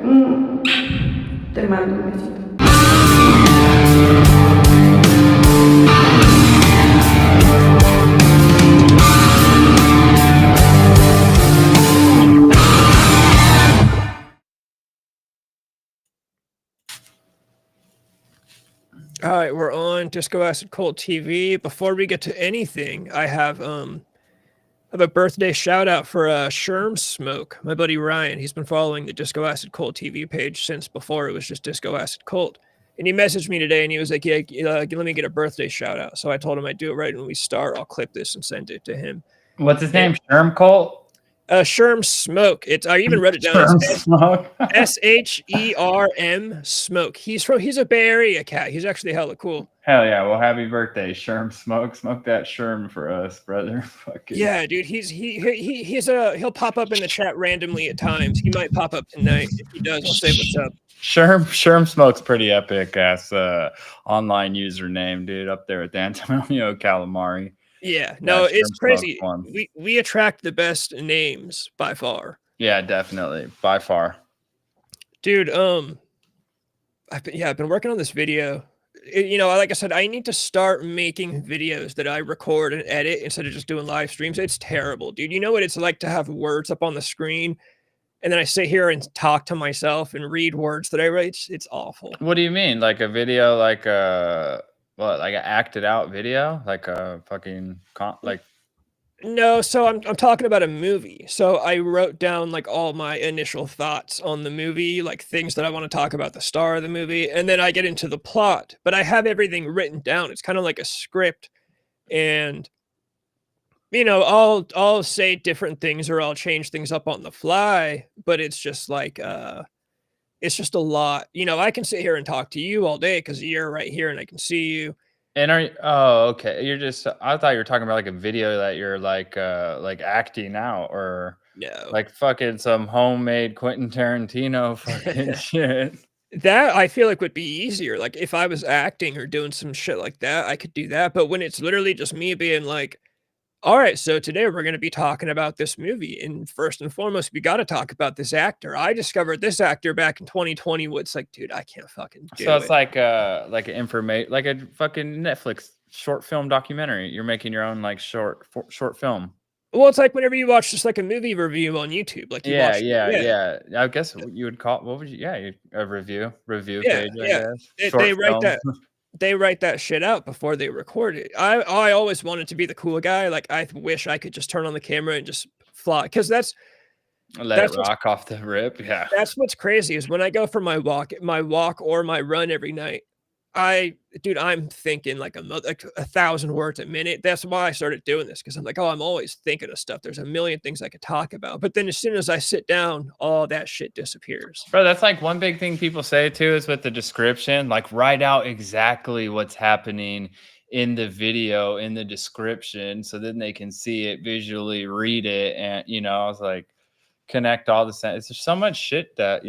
Te mando un besito. All right, we're on Disco Acid Cold TV. Before we get to anything, I have a birthday shout out for Sherm Smoke, my buddy Ryan. He's been following the Disco Acid Cold TV page since before it was just Disco Acid Cold. And he messaged me today and he was like, "Yeah, let me get a birthday shout out." So I told him I'd do it right when we start. I'll clip this and send it to him. What's his name? Sherm Colt? Sherm Smoke. I even wrote it down. Sherm Smoke. SHERM Smoke. He's a Bay Area cat. He's actually hella cool. Hell yeah! Well, happy birthday, Sherm Smoke. Smoke that Sherm for us, brother. Fucking yeah, dude. He'll pop up in the chat randomly at times. He might pop up tonight. If he does, I'll say what's up. Sherm Smoke's pretty epic ass online username, dude. Up there with Antonio Calamari. Yeah, no, it's crazy. We attract the best names by far. Yeah, definitely, by far. Dude, I've been working on this video. Like I said, I need to start making videos that I record and edit instead of just doing live streams. It's terrible, dude. You know what it's like to have words up on the screen and then I sit here and talk to myself and read words that I write. It's awful. What do you mean? Like a video, like like an acted out video, like a fucking like. No, so I'm talking about a movie. So I wrote down like all my initial thoughts on the movie, like things that I want to talk about the star of the movie, and then I get into the plot. But I have everything written down. It's kind of like a script, and I'll say different things or I'll change things up on the fly. But it's just like it's just a lot. I can sit here and talk to you all day because you're right here and I can see you. And okay. I thought you were talking about like a video that you're like acting out or no, like fucking some homemade Quentin Tarantino fucking shit. That I feel like would be easier. Like if I was acting or doing some shit like that, I could do that. But when it's literally just me being like, all right, so today we're going to be talking about this movie. And first and foremost, we got to talk about this actor. I discovered this actor back in 2020. It's like, dude, I can't fucking do it. So it's like an like a fucking Netflix short film documentary. You're making your own like short film. Well, it's like whenever you watch just like a movie review on YouTube, like yeah. I guess you would call a review page. I guess. They write that. They write that shit out before they record it. I always wanted to be the cool guy. Like I wish I could just turn on the camera and just fly, because that's it rock off the rip. Yeah, that's what's crazy is when I go for my walk or my run every night. I'm thinking like 1,000 words a minute. That's why I started doing this, because I'm like, I'm always thinking of stuff. There's a million things I could talk about, but then as soon as I sit down, all that shit disappears. Bro, that's like one big thing people say too is with the description, like write out exactly what's happening in the video in the description, so then they can see it visually, read it, and I was like, connect all the sentences. There's so much shit that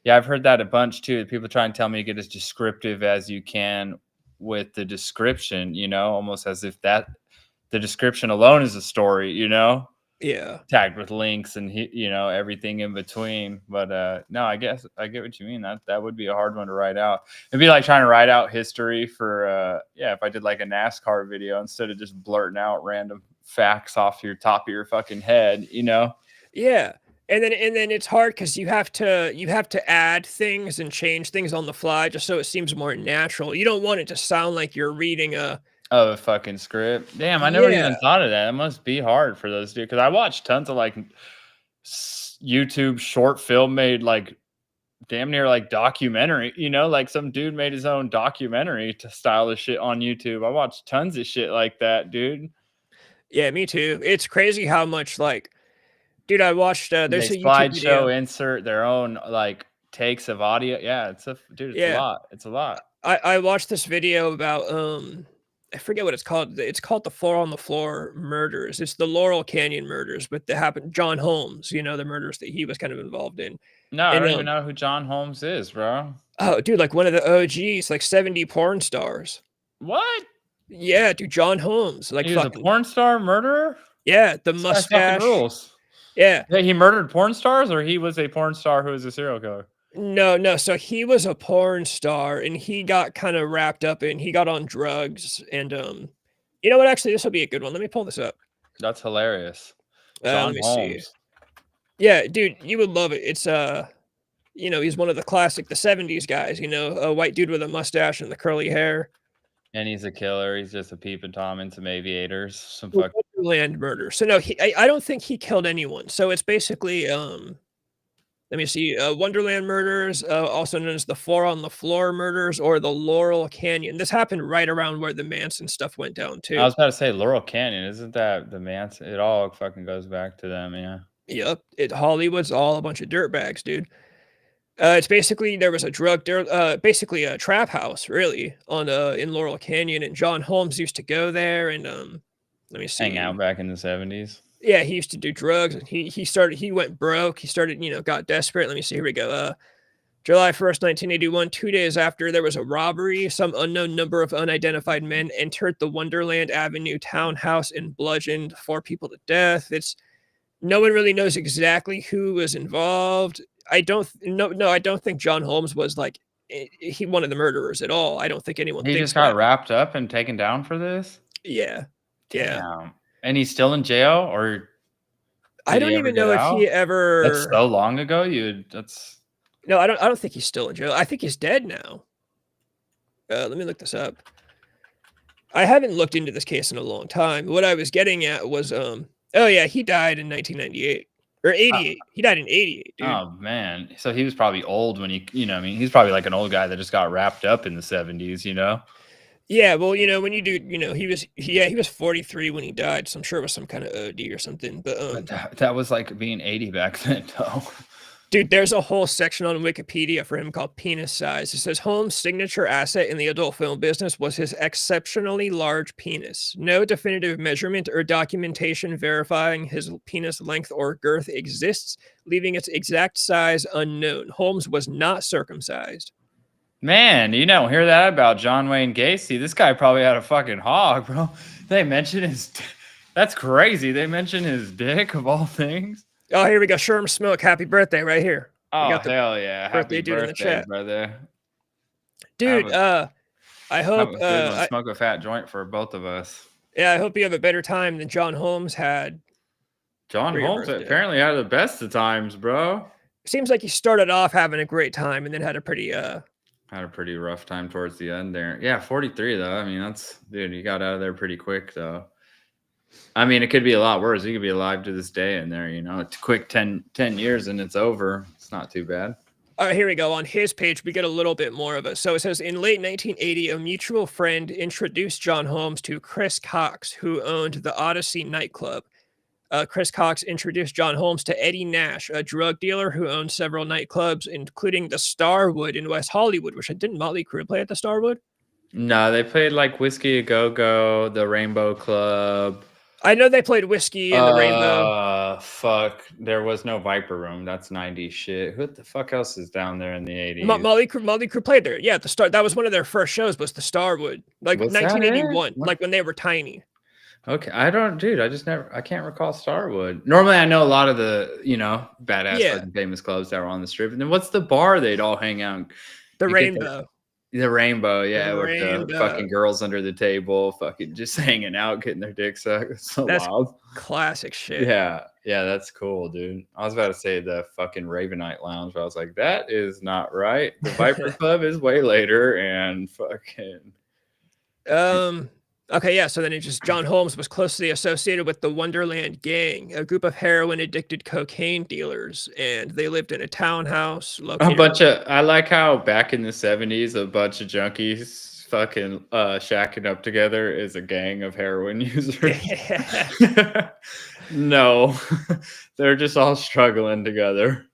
Yeah, I've heard that a bunch too. People try and tell me to get as descriptive as you can with the description, almost as if that the description alone is a story, Yeah. Tagged with links and everything in between. But no, I guess I get what you mean. That would be a hard one to write out. It'd be like trying to write out history for if I did like a NASCAR video instead of just blurting out random facts off your top of your fucking head, Yeah. And then it's hard because you have to add things and change things on the fly just so it seems more natural. You don't want it to sound like you're reading a fucking script. Damn, I never even thought of that. It must be hard for those dudes, because I watch tons of like YouTube short film made like damn near like documentary. Like some dude made his own documentary to style the shit on YouTube. I watched tons of shit like that, dude. Yeah, me too. It's crazy how much like. Dude, I watched there's a slideshow insert their own like takes of audio. Yeah, it's a lot. It's a lot. I watched this video about I forget what it's called. It's called the 4 on the Floor murders. It's the Laurel Canyon murders, but they happened John Holmes, the murders that he was kind of involved in. No, I don't even know who John Holmes is, bro. Oh, dude, like one of the OGs, like 70 porn stars. What? Yeah, dude, John Holmes. Like he was a porn star murderer? Yeah, the mustache. Rules. Yeah. Yeah, he murdered porn stars, or he was a porn star who was a serial killer? No, no, so he was a porn star, and he got kinda wrapped up in he got on drugs, and, you know what, actually, this will be a good one, let me pull this up. That's hilarious. Let John me see. Holmes. Yeah, dude, you would love it. It's, he's one of the classic the '70s guys, a white dude with a mustache and the curly hair. And he's a killer. He's just a peeping Tom and some aviators. Some The fuck. Wonderland murder. So, no, I don't think he killed anyone. So, it's basically, let me see, Wonderland murders, also known as the Four on the Floor murders or the Laurel Canyon. This happened right around where the Manson stuff went down I too. was about to say Laurel Canyon. Isn't that the Manson? It all fucking goes back to them. Yeah. Yep, Hollywood's all a bunch of dirtbags, dude. It's basically there was a basically a trap house, really, on in Laurel Canyon, and John Holmes used to go there, and let me Hang out see. back in the 70s. Yeah, he used to do drugs, and he went broke. He started, got desperate. Let me see. Here we go. July 1st, 1981, 2 days after there was a robbery, some unknown number of unidentified men entered the Wonderland Avenue townhouse and bludgeoned four people to death. It's no one really knows exactly who was involved. I don't no, I don't think John Holmes was like he one of the murderers at all. I don't think anyone He thinks just got that. wrapped up and taken down for this? Yeah. Yeah. Damn. And he's still in jail, or I did he don't ever even get know if he out? That's ever so long ago. That's No, I don't think he's still in jail. I think he's dead now. Let me look this up. I haven't looked into this case in a long time. What I was getting at was, oh yeah, he died in 1998 or uh, 88. He died in 88, dude. oh man. So he was probably old when I mean, he's probably like an old guy that just got wrapped up in the 70s, you know? Yeah, well, when you do, he was 43 when he died, so I'm sure it was some kind of OD or something. But But that was like being 80 back then, though. dude, there's a whole section on Wikipedia for him called penis size. It says Holmes' signature asset in the adult film business was his exceptionally large penis. No definitive measurement or documentation verifying his penis length or girth exists, leaving its exact size unknown. Holmes was not circumcised. Man, you don't hear that about John Wayne Gacy. This guy probably had a fucking hog, bro. They mention his. That's crazy. They mention his dick of all things. Oh, here we go. Sherm Smoke, happy birthday right here. We Oh got the hell yeah! Happy birthday dude in the birthday, chat. brother. Have Dude, a I have hope a good one. Smoke a fat joint for both of us. I hope you have a better time than John Holmes had John for your Holmes birthday. apparently had the best of times, bro. Seems like he started off having a great time and then had a pretty Had a pretty rough time towards the end there. Yeah, 43 though. I mean, dude, you got out of there pretty quick though. I mean, it could be a lot worse. You could be alive to this day in there, It's a quick 10 years and it's over. It's not too bad. all right, here we go. On his page, we get a little bit more of it. So it says in late 1980, a mutual friend introduced John Holmes to Chris Cox, who owned the Odyssey nightclub. Chris Cox introduced John Holmes to Eddie Nash, a drug dealer who owned several nightclubs, including the Starwood in West Hollywood, which didn't Motley Crue play at the Starwood? No, they played like Whiskey a Go Go, the Rainbow Club. I know they played Whiskey and the Rainbow. Fuck. There was no Viper Room. That's 90s shit. Who the fuck else is down there in the 80s? Motley Crue played there. Yeah, the Star. That was one of their first shows. Was the Starwood, like Was that it? 1981, What? like when they were tiny. Okay, dude. I can't recall Starwood. Normally, I know a lot of the, badass Yeah. fucking famous clubs that were on the strip. And then what's the bar they'd all hang out? The You get Rainbow. The Rainbow, yeah, The with the Rainbow. fucking girls under the table, fucking just hanging out, getting their dicks sucked. It's so That's wild. classic shit. Yeah, that's cool, dude. I was about to say the fucking Ravenite Lounge, but I was like, that is not right. The Viper Club is way later, and fucking. Okay, yeah. So then it just John Holmes was closely associated with the Wonderland Gang, a group of heroin-addicted cocaine dealers, and they lived in a townhouse located. I like how back in the 70s, a bunch of junkies fucking shacking up together is a gang of heroin users. No, they're just all struggling together.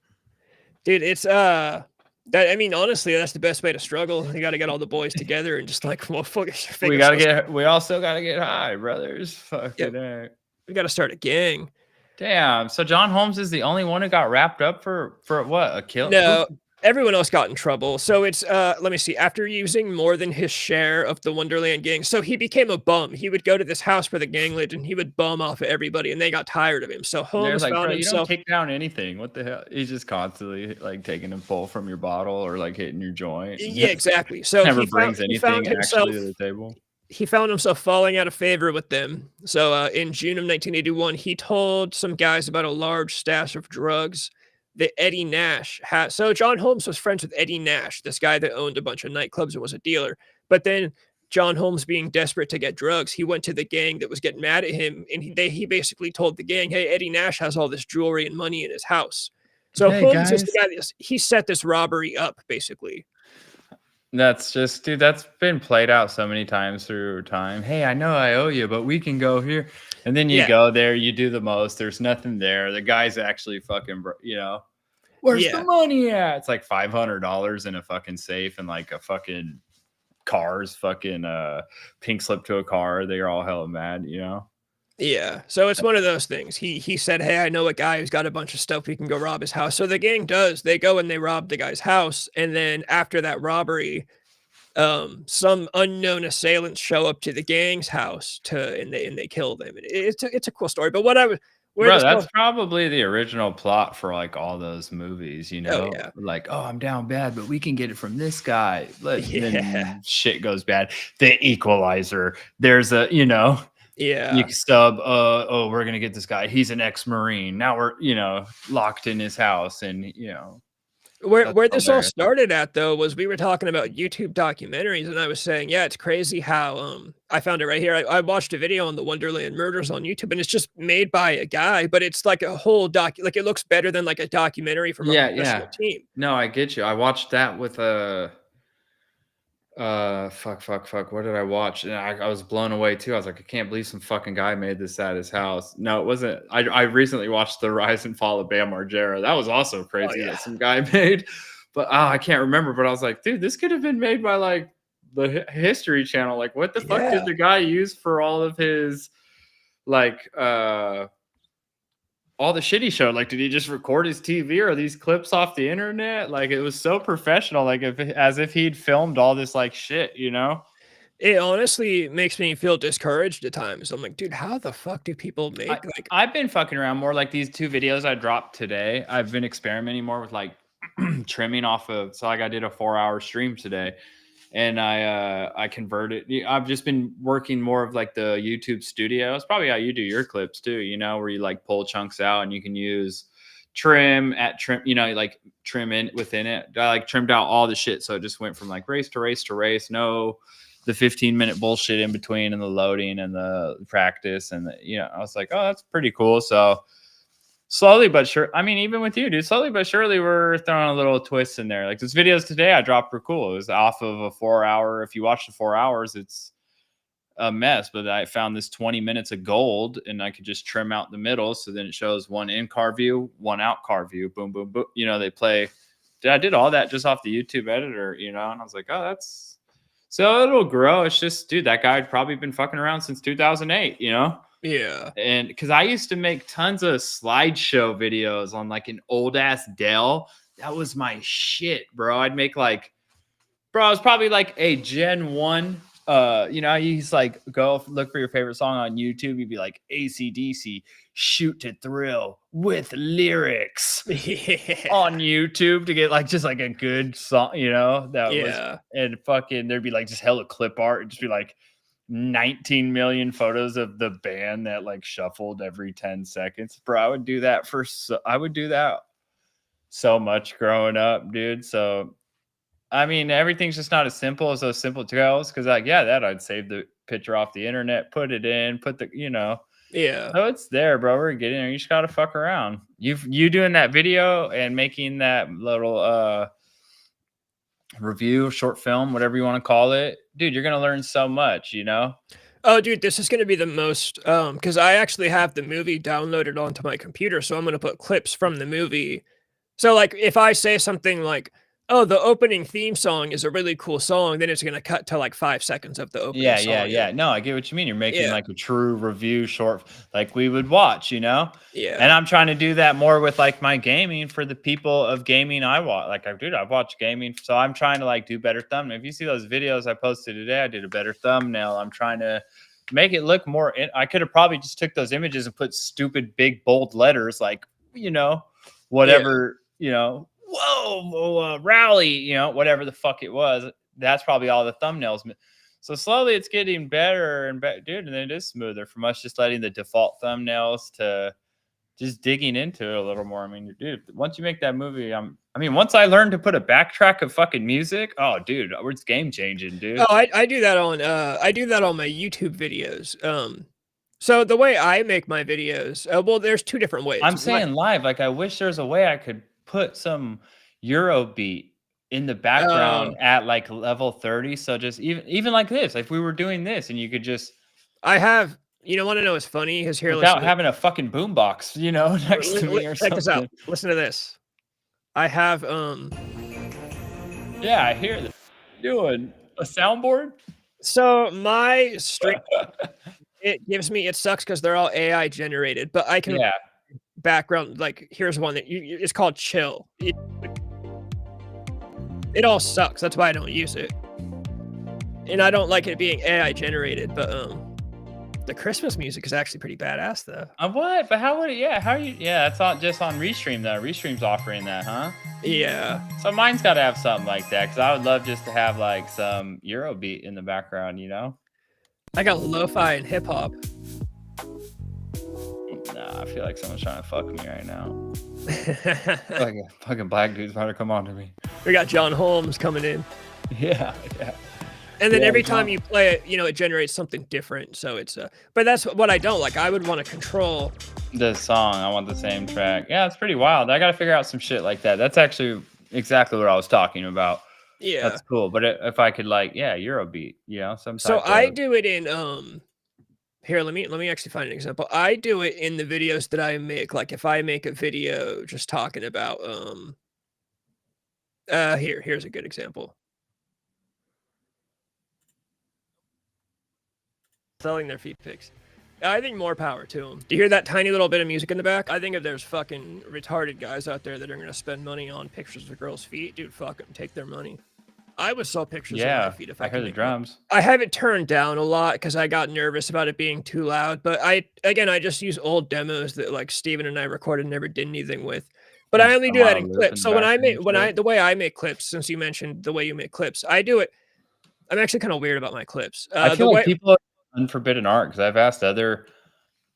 Dude, it's honestly, that's the best way to struggle. You got to get all the boys together and just like, well, fuck it. We also gotta get high, brothers. Fucking yep. We got to start a gang. Damn. So John Holmes is the only one who got wrapped up for what? A kill? No, everyone else got in trouble. So it's let me see. After using more than his share of the Wonderland gang, so he became a bum. He would go to this house where the gang lived, and he would bum off of everybody, and they got tired of him. So They're Holmes like, found "Bro, you don't himself. take down anything. What the hell?" He's just constantly, like, taking a pull from your bottle or, like, hitting your joint. Yeah, exactly. So Never brings he found anything himself actually to the table. falling out of favor with them. So in June of 1981, he told some guys about a large stash of drugs that Eddie Nash had. So John Holmes was friends with Eddie Nash, this guy that owned a bunch of nightclubs and was a dealer. But then John Holmes, being desperate to get drugs, he went to the gang that was getting mad at him, and he basically told the gang, "Hey, Eddie Nash has all this jewelry and money in his house." So "Hey, Holmes is the guys." guy that he set this robbery up, basically. That's just dude, that's been played out so many times through time. "Hey, I know I owe you, but we can go here." And then you Yeah, go there, you do the most, there's nothing there. The guy's actually fucking "Where's the yeah. money at?" It's like $500 in a fucking safe and like a fucking car's fucking pink slip to a car. They're all hella mad. Yeah, so it's one of those things. He said, "Hey, I know a guy who's got a bunch of stuff. We can go rob his house." So the gang does. They go and they rob the guy's house, and then after that robbery, some unknown assailants show up to the gang's house and they kill them. And it's a cool story. But what I was where Bro, this that's goes. probably the original plot for like all those movies, Oh yeah, Like, "Oh, I'm down bad, but we can get it from this guy." yeah, Then shit goes bad. The Equalizer. There's a you yeah. can stub, oh, we're gonna get this guy. He's an ex-Marine. Now we're locked in his house, and that's Where this all hilarious. started at though was we were talking about YouTube documentaries, and I was saying, yeah, it's crazy how I found it right here. I watched a video on the Wonderland murders on YouTube, and it's just made by a guy, but it's like a whole like it looks better than like a documentary from a Yeah, professional yeah. team. No, I get you. I watched that with fuck. What did I watch? And I was blown away too. I was like, I can't believe some fucking guy made this at his house. No, it wasn't. I recently watched The Rise and Fall of Bam Margera. That was also Oh crazy yeah, that some guy made, but I can't remember. But I was like, dude, this could have been made by like the History Channel. Like, what the fuck yeah. did the guy use for all of his like all the shit he showed? Like, did he just record his TV or are these clips off the internet? Like, it was so professional, like as if he'd filmed all this like shit. It honestly makes me feel discouraged at times. I'm like, dude, how the fuck do people I make like? I've been fucking around more like these 2 videos I dropped today. I've been experimenting more with like trimming off of so like I did a 4-hour stream today and I converted I've just been working more of like the YouTube studio. It's probably how you do your clips too, where you like pull chunks out and you can use trim, like trim in within it. I like trimmed out all the shit so it just went from like race to race to race. No the 15-minute bullshit in between and the loading and the practice I was like, oh, that's pretty cool. So slowly but sure, I mean, even with you, dude, slowly but surely we're throwing a little twist in there. Like those videos today I dropped were cool. It was off of a 4-hour. If you watch the 4 hours, it's a mess, but I found this 20 minutes of gold and I could just trim out the middle. So then it shows one in car view, one out car view, boom, boom, boom. They play. I did all that just off the YouTube editor, and I was like, oh, that's so it'll grow. It's just, dude, that guy had probably been fucking around since 2008. Yeah, And because I used to make tons of slideshow videos on like an old ass Dell. That was my shit, bro. I'd make like, bro, I was probably like a Gen 1. You used to like go look for your favorite song on YouTube. You'd be like AC/DC, Shoot to Thrill with lyrics yeah, on YouTube to get like just like a good song, that was yeah. and fucking there'd be like just hella clip art. It'd just be like 19 million photos of the band that like shuffled every 10 seconds. Bro, I would do that so much growing up, dude. So I mean, everything's just not as simple as those simple trails. Cause like, yeah, that I'd save the picture off the internet, put it in, Yeah. so it's there, bro. We're getting there. You just gotta fuck around. You doing that video and making that little review, short film, whatever you want to call it, dude, you're gonna learn so much. Oh, dude, this is gonna be the most, because I actually have the movie downloaded onto my computer, so I'm gonna put clips from the movie. So, like, if I say something like, oh, the opening theme song is a really cool song, then it's gonna cut to, like, 5 seconds of the opening Yeah, yeah, song, yeah. No, I get what you mean. You're making yeah, like a true review short like we would watch, you know? And yeah, I'm trying to do that more with like my gaming for the people of gaming I watch. Like I watch gaming. So I'm trying to like do better thumbnail. If you see those videos I posted today, I did a better thumbnail. I'm trying to make it look more I could have probably just took those images and put stupid big bold letters like, you know, yeah. whatever, rally, whatever the fuck it was. That's probably all the thumbnails. So slowly it's getting better and better, dude. And then it is smoother from us just letting the default thumbnails to just digging into it a little more. I mean, dude, once you make that movie, once I learned to put a backtrack of fucking music, oh, dude, it's game changing, dude. Oh, I do that on, I do that on my YouTube videos, so the way I make my videos, well, there's 2 different ways. I'm saying live, like I wish there was a way I could put some Eurobeat in the background Oh, at like level 30. So just even like this, if we were doing this and you could just I have you know wanna know what's funny? Is here, without listen to having a fucking boombox, next li to li me or check this out, something. listen to this. I have, Yeah, I hear that. Doing a soundboard? so my stream, it sucks because 'cause they're all AI generated, but I can Yeah. background like, here's one that it's called Chill. It all sucks, that's why I don't use it, and I don't like it being AI generated, but, the Christmas music is actually pretty badass, though. What? But how would it how are you that's not just on Restream though. Restream's offering that, huh? Yeah. So mine's gotta have something like that because I would love just to have like some Eurobeat in the background, you know? I got lo-fi and hip hop. Nah, I feel like someone's trying to fuck me right now. Like a fucking black dude's about to come on to me. We got John Holmes coming in, Yeah, yeah. and then Yeah, every time John. you play it, it generates something different, so it's, but that's what I don't like. I would wanna control. The song, I want the same track. Yeah, it's pretty wild. I gotta figure out some shit like that. That's actually exactly what I was talking about. Yeah. That's cool. But if I could like, yeah, Eurobeat, some So type I of do it in, here, let me actually find an example. I do it in the videos that I make, like, if I make a video just talking about, here's a good example. Selling their feet pics. I think more power to them. Do you hear that tiny little bit of music in the back? I think if there's fucking retarded guys out there that are gonna spend money on pictures of girls' feet, dude, fuck them, take their money. I would sell pictures of my yeah. feet if I I heard could the make money. drums. I have it turned down a lot because I got nervous about it being too loud, but I just use old demos that, like, Steven and I recorded and never did anything with. But You I just only put do 'em that on a in loop in clips. the So when I background make and when I shit. the way I make clips, since you mentioned the way you make clips, I do it. I'm actually kinda weird about my clips. I The feel like way people are unforbidden art because I've asked other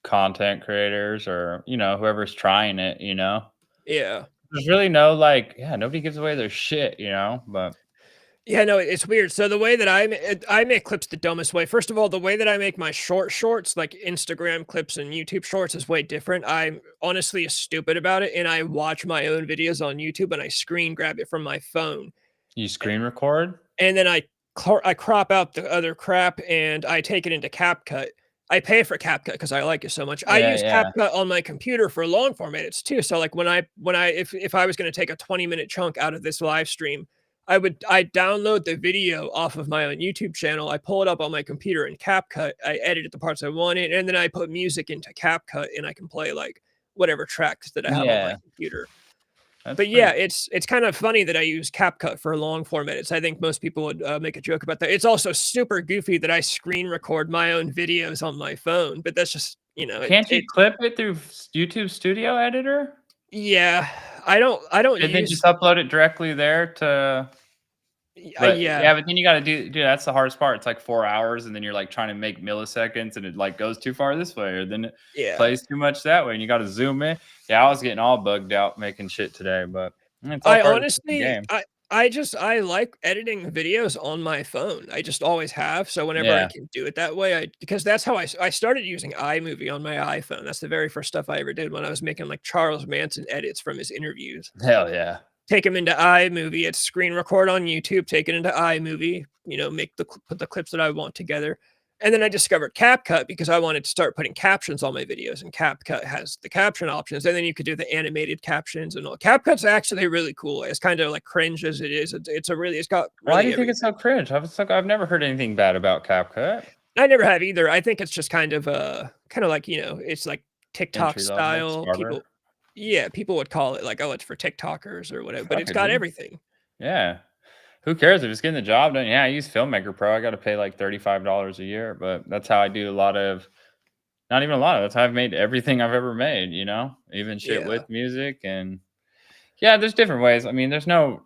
content creators or, whoever's trying it, Yeah. There's really no like, yeah, nobody gives away their shit, but Yeah, no, it's weird. So the way that I make clips the dumbest way. First of all, the way that I make my shorts, like Instagram clips and YouTube shorts, is way different. I'm honestly stupid about it, and I watch my own videos on YouTube and I screen grab it from my phone, you a- screen record? and then I crop out the other crap and I take it into CapCut. I pay for CapCut because I like it so much. I Yeah, use yeah. CapCut on my computer for long form edits too. So like if I was going to take a 20-minute chunk out of this live stream, I download the video off of my own YouTube channel. I pull it up on my computer in CapCut. I edit the parts I wanted, and then I put music into CapCut, and I can play like whatever tracks that I have on my Yeah. computer. That's But yeah, pretty it's kind of funny that I use CapCut for long form edits. I think most people would make a joke about that. It's also super goofy that I screen record my own videos on my phone, but that's just Can't you clip it through YouTube Studio Editor? yeah. I don't And then just use upload it directly there to but yeah, yeah, but then you gotta dude, that's the hardest part. It's like 4 hours, and then you're, like, trying to make milliseconds, and it, like, goes too far this way, or then it yeah. plays too much that way, and you gotta zoom in. Yeah, I was getting all bugged out making shit today, but, it's all I part of the fucking honestly game. I like editing videos on my phone. I just always have. So whenever I Yeah. can do it that way, because that's how I started using iMovie on my iPhone. That's the very first stuff I ever did when I was making like Charles Manson edits from his interviews. Hell yeah. Take them into iMovie. It's screen record on YouTube. Take it into iMovie. Make put the clips that I want together. And then I discovered CapCut because I wanted to start putting captions on my videos, and CapCut has the caption options, and then you could do the animated captions and all. CapCut's actually really cool. It's kind of like cringe as it is. It's got Why do really you think it's so everything. cringe? I've never heard anything bad about CapCut. I never have either. I think it's just kind of like, it's like TikTok Entry level style. starter. Yeah, people would call it like, oh, it's for TikTokers or whatever, but Fuck it's it, got dude. everything. Yeah. Who cares if it's getting the job done? Yeah, I use Filmmaker Pro. I got to pay like $35 a year, but that's how I do a lot of, not even a lot of, that's how I've made everything I've ever made, even shit Yeah. with music. And yeah, there's different ways. I mean, there's no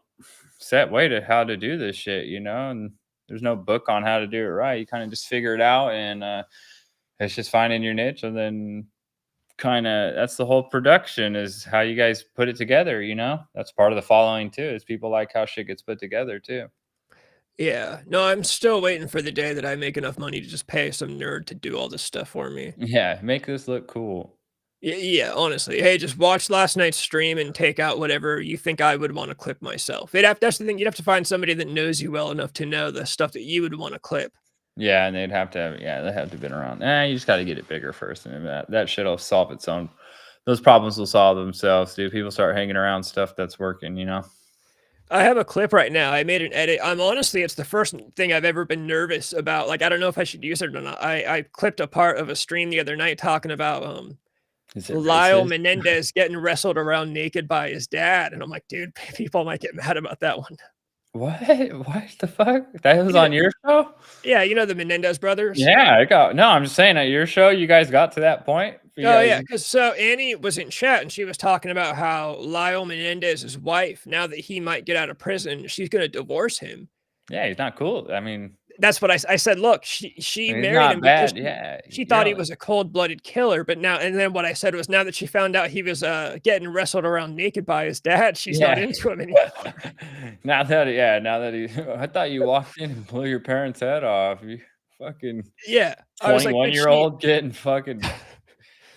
set way to how to do this shit, and there's no book on how to do it right. You kind of just figure it out, and it's just finding your niche, and then kind of that's the whole production is how you guys put it together. That's part of the following too, is people like how shit gets put together too. Yeah. No, I'm still waiting for the day that I make enough money to just pay some nerd to do all this stuff for me. Yeah, make this look cool. Yeah, honestly. Hey, just watch last night's stream and take out whatever you think I would want to clip myself. That's the thing. You'd have to find somebody that knows you well enough to know the stuff that you would want to clip. Yeah, and they have to been around. You just got to get it bigger first, and that shit'll solve its own. Those problems will solve themselves, dude. People start hanging around stuff that's working. I have a clip right now. I made an edit. It's the first thing I've ever been nervous about. Like, I don't know if I should use it or not. I clipped a part of a stream the other night talking about Is it Lyle racist? Menendez getting wrestled around naked by his dad. And I'm like, dude, people might get mad about that one. What? What the fuck? That was You know, on your show? yeah, the Menendez brothers. Yeah, I got. No, I'm just saying at your show, you guys got to that point. You Oh guys, yeah, because so Annie was in chat and she was talking about how Lyle Menendez's wife, now that he might get out of prison, she's going to divorce him. yeah, he's not cool. I mean, That's what I said. Look, she he's married him not because bad. Yeah, she you thought he don't. was a cold-blooded killer. But now, and then what I said was, now that she found out he was getting wrestled around naked by his dad, she's not Yeah. into him anymore. Now that he, I thought you walked in and blew your parents' head off. You fucking Yeah, I was like, 21 did year she? old getting fucking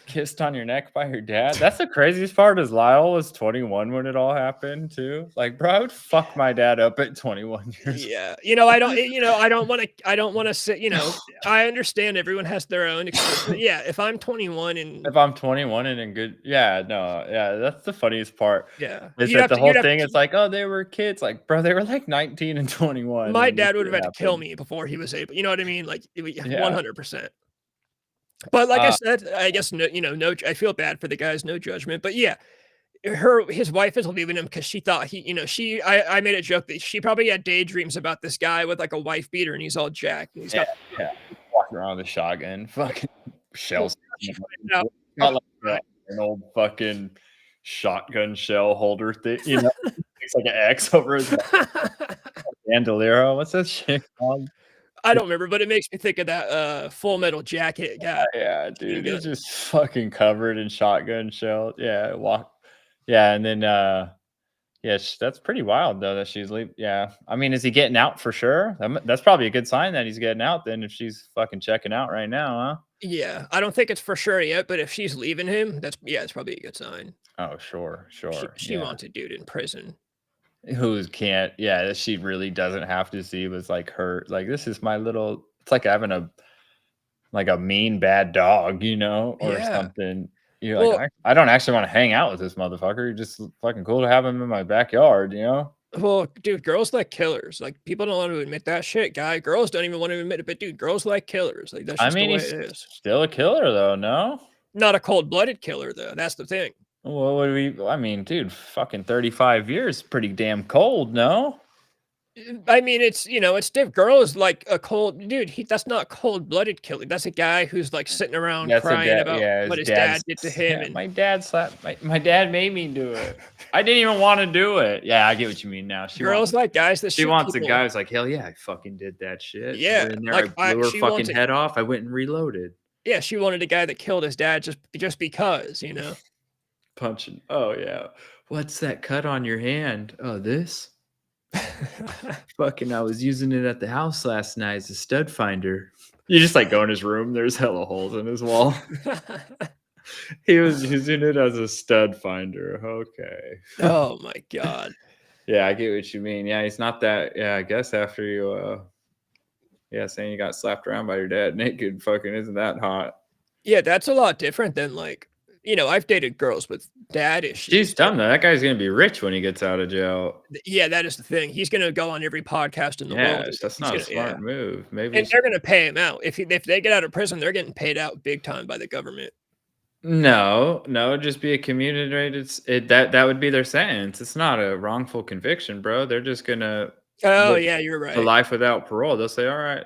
kissed on your neck by your dad. That's the craziest part is Lyle was 21 when it all happened too. Like, bro, I would fuck my dad up at 21 years Yeah, I don't want to sit. I understand everyone has their own experience. But old. yeah, if I'm 21 and If I'm 21 and in good, yeah, no, yeah, that's the funniest part. yeah, Is that the whole thing? It's like, oh, they were kids. Like, bro, they were like 19 and 21, my and this dad would shit have had to kill happened. me before he was able. You know what I mean? Like Yeah. 100%. But like I Uh, said, I guess no. I feel bad for the guys. No judgment. But yeah, his wife is leaving him because she thought I made a joke that she probably had daydreams about this guy with like a wife beater and he's all jacked and he's yeah, got. yeah. Walking around with a shotgun, fucking Well, shells. she finds out. Not like an old fucking shotgun shell holder thing. It's like an X over his bandolero. What's that shit called? I don't remember, but it makes me think of that Full Metal Jacket guy. Yeah, Machine dude, he's gun. just fucking covered in shotgun shell. Yeah, Yeah, and then yeah, that's pretty wild though that she's leaving. Yeah, I mean, is he getting out for sure? That's probably a good sign that he's getting out. Then if she's fucking checking out right now, Yeah, I don't think it's for sure yet, but if she's leaving him, it's probably a good sign. huh? Oh, sure, She sure, she yeah. wants a dude in prison. Who can't? Yeah, that she really doesn't have to see was like her. Like this is my little. It's like having a mean bad dog, or Yeah. something. You're like, Well, I don't actually want to hang out with this motherfucker. You're just fucking cool to have him in my backyard. dude, girls like killers. Like people don't want to admit that shit, guy. Girls don't even want to admit it, but dude, girls like killers. Like that's I just the mean, way it he's is. still a killer though, no? Not a cold-blooded killer though. That's the thing. What would we I mean, dude, fucking 35 years, pretty damn cold, no? I mean, it's diff girl is like a cold dude. That's not cold-blooded killing. That's a guy who's like sitting around That's a crying dad. about Yeah, what his his dad dad's. did to him, Yeah, and my dad slapped. My dad made me do it. I didn't even want to do it. Yeah, I get what you mean now. girls like guys that She shoot wants a people. guy who's like, hell yeah, I fucking did that shit. I Yeah, went in there, I like blew her she fucking wants a head off. I went and reloaded. yeah, she wanted a guy that killed his dad just because. Punching. Oh yeah. What's that cut on your hand? Oh, this? Fucking, I was using it at the house last night as a stud finder. You just like go in his room, there's hella holes in his wall. He was using it as a stud finder. Okay. Oh my god. Yeah, I get what you mean. Yeah, he's not that. Yeah, I guess after you Yeah, saying you got slapped around by your dad naked fucking isn't that hot. Yeah, that's a lot different than like, I've dated girls with dad She's issues. dumb though. That guy's gonna be rich when he gets out of jail. Yeah, that is the thing. He's gonna go on every podcast in the world. Yeah, that's He's not a gonna, yeah, smart move. Maybe and they're gonna pay him out if they get out of prison. They're getting paid out big time by the government. no, no, just be a community rated. That would be their sentence. It's not a wrongful conviction, bro. They're just gonna Oh look yeah, you're to right. life without parole. They'll say, "All right,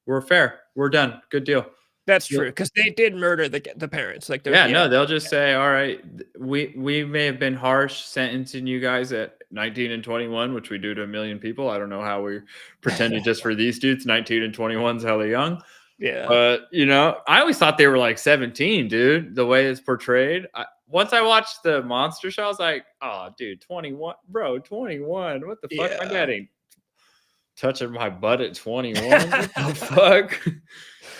we're fair. We're done. Good deal." That's You'll true because they did murder the parents. Like they're Yeah, yeah no, they'll just say, "All right, we may have been harsh sentencing you guys at 19 and 21, which we do to a million people. I don't know how we pretended just for these dudes. 19 and 21's hella young." yeah But, I always thought they were like 17, dude, the way it's portrayed. Once I watched the monster show, I was like, oh, dude, 21, bro, 21. What the fuck? My yeah dad ain't touching my butt at 21. What the fuck?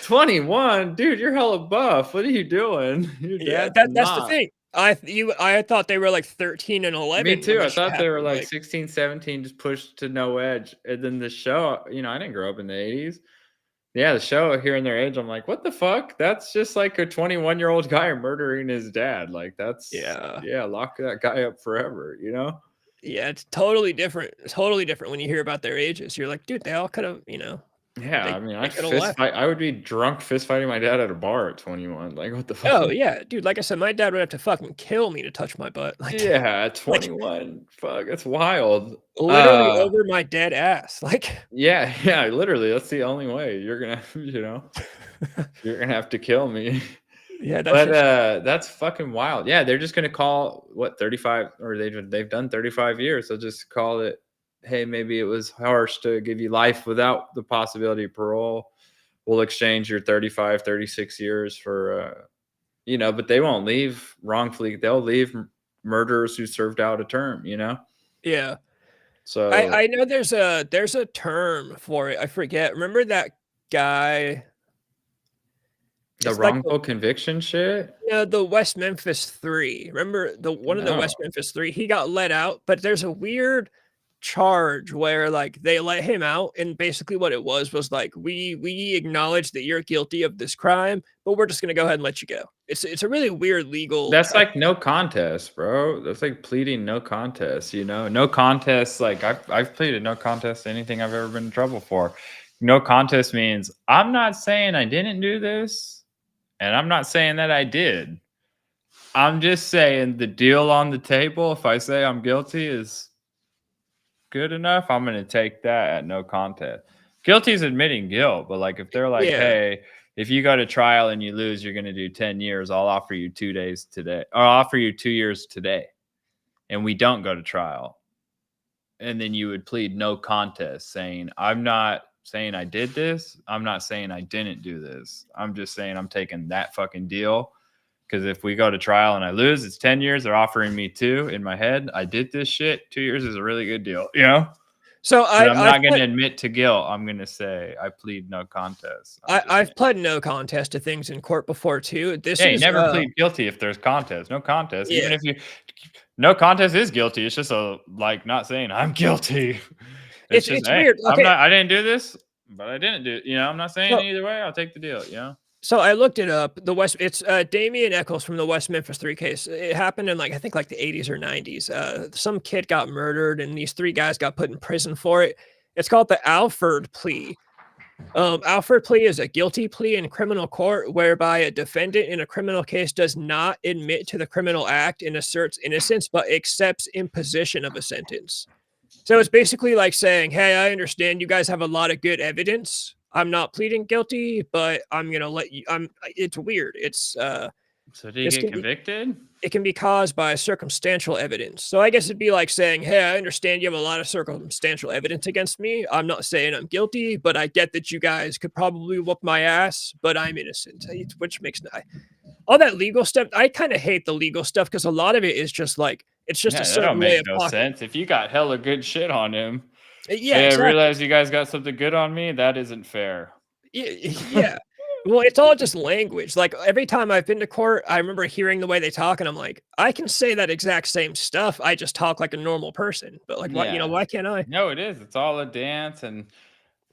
21? Dude, you're hella buff. What are you doing? Your yeah. dad's That's the not. thing. I thought they were like 13 and Me 11 when too. I this shit thought they were happened. like Like 16, 17, just pushed to no edge. And then the show, I didn't grow up in the 80s. Yeah, the show hearing their age, I'm like, what the fuck? That's just like a 21-year-old guy murdering his dad. Like yeah lock that guy up forever, you know? yeah. It's totally different. It's totally different when you hear about their ages. You're like, dude, they all could have Yeah, they I mean, they I'd could have fist left. fight. I would be drunk fist fighting my dad at a bar at 21. Like, what the fuck? Oh yeah, dude. Like I said, my dad would have to fucking kill me to touch my butt. Like Yeah, at like 2one. Fuck, that's wild. literally over my dead ass. Like Yeah, yeah, literally. That's the only way you're gonna, you're gonna have to kill me. yeah, that's But just that's fucking wild. Yeah, they're just gonna call what 35, or they've done 35 years. They'll just call it, hey, maybe it was harsh to give you life without the possibility of parole. We'll exchange your 35, 36 years for but they won't leave wrongfully. They'll leave murderers who served out a term. yeah. So I know there's a term for it. I forget. Remember that guy? the It's like wrongful conviction shit. the West Memphis Three. Remember the one of the No. West Memphis Three? He got let out, but there's a weird charge where like they let him out, and basically what it was like we acknowledge that you're guilty of this crime, but we're just gonna go ahead and let you go. It's a really weird legal That's type. like no contest, bro. That's like pleading no contest, No contest, like I've pleaded no contest to anything I've ever been in trouble for. No contest means I'm not saying I didn't do this, and I'm not saying that I did. I'm just saying the deal on the table, if I say I'm guilty, is good enough. I'm going to take that at no contest. Guilty is admitting guilt, but like if they're like, Yeah, hey, if you go to trial and you lose, you're going to do 10 years. I'll offer you 2 days today, or I'll offer you 2 years today. And we don't go to trial. And then you would plead no contest, saying, I'm not saying I did this. I'm not saying I didn't do this. I'm just saying I'm taking that fucking deal. Because if we go to trial and I lose, it's 10 years. They're offering me 2 in my head. I did this shit. 2 years is a really good deal, so But I'm I've not going to admit to guilt. I'm going to say I plead no contest. I've pled no contest to things in court before too. This Yeah, you is never plead guilty if there's contest. No contest. yeah. Even if no contest is guilty. It's just like not saying I'm guilty. It's just, It's hey, weird. Okay, I didn't do this, but I didn't do it. I'm not saying so either way. I'll take the deal. so I looked it up. It's Damian Eccles from the West Memphis Three case. It happened in I think like the 80s or 90s. Some kid got murdered, and these 3 guys got put in prison for it. It's called the Alford plea. Alford plea is a guilty plea in criminal court whereby a defendant in a criminal case does not admit to the criminal act and asserts innocence, but accepts imposition of a sentence. So it's basically like saying, "Hey, I understand you guys have a lot of good evidence. I'm not pleading guilty, but I'm gonna let you." It's weird. So did you This get can be convicted? it can be caused by circumstantial evidence. So I guess it'd be like saying, "Hey, I understand you have a lot of circumstantial evidence against me. I'm not saying I'm guilty, but I get that you guys could probably whoop my ass, but I'm innocent." Which makes all that legal stuff. I kind of hate the legal stuff because a lot of it is just like it's just a Yeah, that don't certain way make of no talking. sense. If you got hella good shit on him, Yeah, hey, I exactly. realize you guys got something good on me. That isn't fair. Yeah, yeah. Well, it's all just language. Like every time I've been to court, I remember hearing the way they talk, and I'm like, I can say that exact same stuff. I just talk like a normal person. But like, why? Yeah. Why can't I? No, it is. It's all a dance, and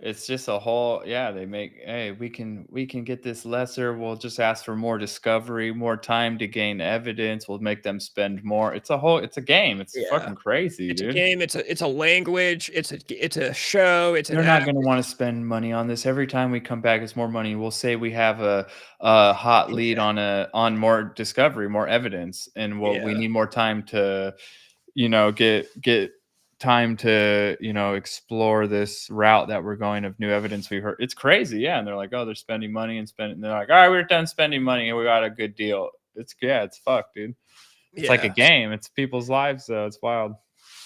It's just a whole they make, "Hey, we can get this lesser, we'll just ask for more discovery, more time to gain evidence, we'll make them spend more." It's a game, it's Yeah. fucking crazy, It's a dude. game, it's a language, it's a show, it's an They're not act. gonna wanna spend money on this. Every time we come back, it's more money. We'll say we have a hot lead on more discovery, more evidence, and what we Yeah. need more time to, get time to, explore this route that we're going of new evidence we heard. It's crazy, yeah. And they're like, oh, they're spending money and spending. They're like, all right, we're done spending money and we got a good deal. It's fucked, dude. It's like a Yeah. game. It's people's lives, though. It's wild.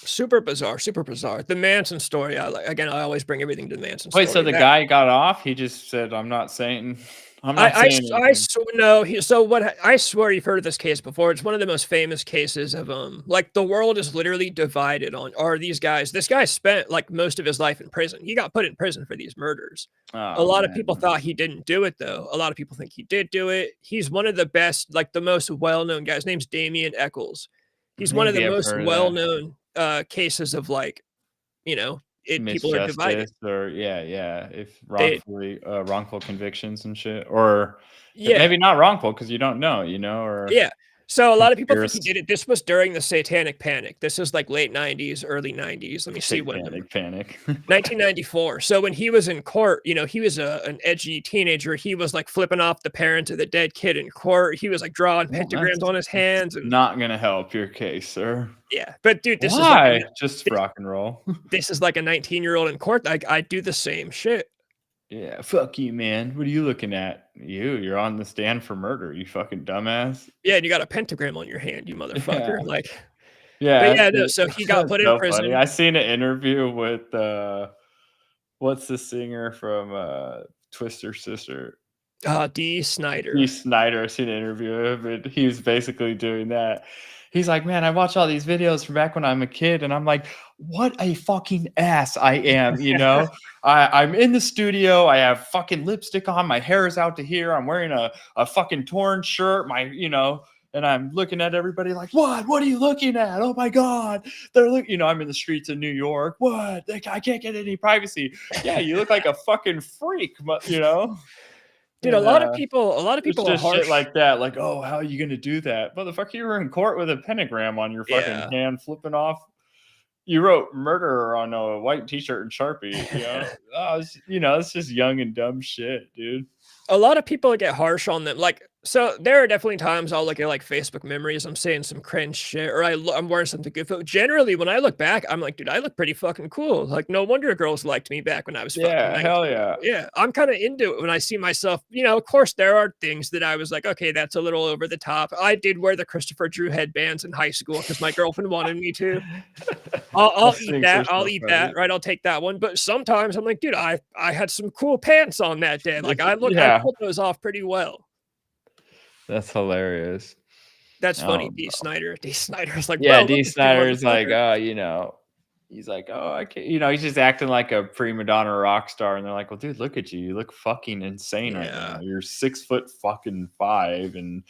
Super bizarre, super bizarre. The Manson story, again, I always bring everything to the Manson Wait, so story. the That guy got off? He just said, I'm not saying I anything. no, so what I swear you've heard of this case before. It's one of the most famous cases of, like, the world is literally divided on, are these guys this guy spent, like, most of his life in prison. He got put in prison for these murders. A Oh lot of people man. thought he didn't do it, though. A lot of people think he did do it. He's one of the best, like, the most well-known guys. His name's Damien Eccles. He's one of the Maybe I've most heard of that. well-known, cases of, like, people are divided. Misjustice or if They wrongful convictions and shit, or Yeah. maybe not wrongful because you don't know, or Yeah. So a lot of people think he conspiracy. did it. This was during the Satanic Panic. This is like late '90s, early '90s. Let me see when the Satanic panic. 1994. So when he was in court, he was an edgy teenager. He was like flipping off the parents of the dead kid in court. He was like drawing Well, pentagrams on his that's hands and not gonna help your case, sir. yeah. But dude, Why? Just rock and roll. this is like a 19-year-old in court. Like I do the same shit. Yeah, fuck you, man. What are you looking at? You're on the stand for murder, you fucking dumbass. Yeah, and you got a pentagram on your hand, you Yeah. motherfucker. Like, but Yeah, yeah, no. So he got that's put in so funny. prison. I seen an interview with, what's the singer from, Twister Sister? D. Dee Snyder. Snider. I seen an interview of him, and he was basically doing that. He's like, "Man, I watch all these videos from back when I'm a kid, and I'm like, what a fucking ass I am, you know? I'm in the studio, I have fucking lipstick on, my hair is out to here, I'm wearing a fucking torn shirt, and I'm looking at everybody like, what? What are you looking at? Oh my god, they're I'm in the streets of New York. What? Like, I can't get any privacy. Yeah, you look like a fucking freak, Dude, a and lot of people it's are just shit harsh. like that, like, "Oh, how are you gonna do that? Motherfucker, you were in court with a pentagram on your fucking Yeah. hand flipping off." You wrote "murderer" on a white T-shirt in Sharpie, you know? Oh, it's just young and dumb shit, dude. A lot of people get harsh on them. Like, so there are definitely times I'll look at like Facebook memories. I'm saying some cringe shit, or I'm wearing something good. But generally, when I look back, I'm like, dude, I look pretty fucking cool. Like, no wonder girls liked me back when I was fucking Yeah, 19. hell yeah. Yeah, I'm kind of into it when I see myself. Of course, there are things that I was like, okay, that's a little over the top. I did wear the Christopher Drew headbands in high school because my girlfriend wanted me to. I'll Those eat things are that. I'll so eat funny. that. Right. I'll take that one. But sometimes I'm like, dude, I had some cool pants on that day. Like I Yeah, pulled those off pretty well. that's hilarious. That's funny. Um, D. Snyder. D. Snyder is like, yeah, bro, look D. at you, Snyder's like, motherfucker. he's like, "Oh, I can't," he's just acting like a prima donna rock star, and they're like, "Well, dude, look at you. You look fucking insane right now. Yeah. You're 6 foot fucking 5, and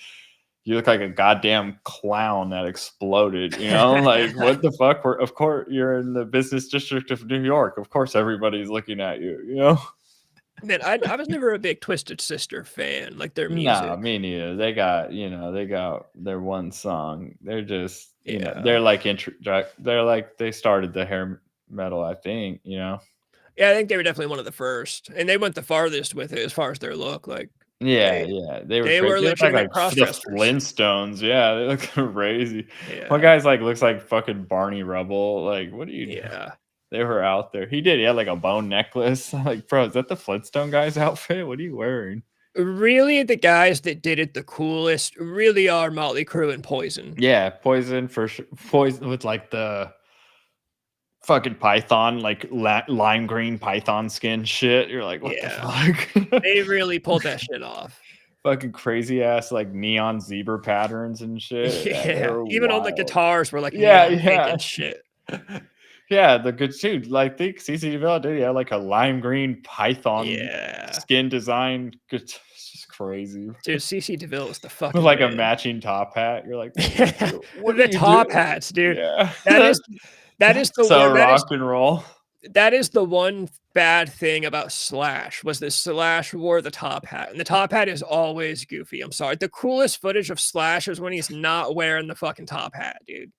you look like a goddamn clown that exploded, you know? Like, what the fuck? Of course, you're in the business district of New York. Of course, everybody's looking at you, you know?" Man, I was never a big Twisted Sister fan, like their No, music. me neither. They got their one song. They're just, Yeah. they're like they're like they started the hair metal, I think, you know. Yeah, I think they were definitely one of the first. And they went the farthest with it as far as their look. Like Yeah, they yeah, they were they crazy. were They look like legitimate the cross-dressers. Flintstones. Yeah, they look crazy. One Yeah. guy's like looks like fucking Barney Rubble. Like, what are you doing? Yeah. They were out there. He did. He had like a bone necklace. I'm like, bro, is that the Flintstone guy's outfit? What are you wearing? Really, the guys that did it the coolest really are Motley Crue and Poison. Yeah, Poison for sure. Poison with like the fucking python, like lime green python skin shit. You're like, what the Yeah. fuck? They really pulled that shit off. Fucking crazy ass like neon zebra patterns and shit. Yeah, they Yeah. were Even on the wild. guitars were like Yeah, neon pink yeah. and shit. Yeah, the good dude. Like think CC Deville did. Yeah, like a lime green python Yeah. skin design. It's just crazy. Dude, CC DeVille is the With fucking like a man. matching top hat. You're like, what are The you top doing? hats, dude. Yeah. That is that is the So one that is rock and roll. That is the one bad thing about Slash, was that Slash wore the top hat, and the top hat is always goofy, I'm sorry. The coolest footage of Slash is when he's not wearing the fucking top hat, dude.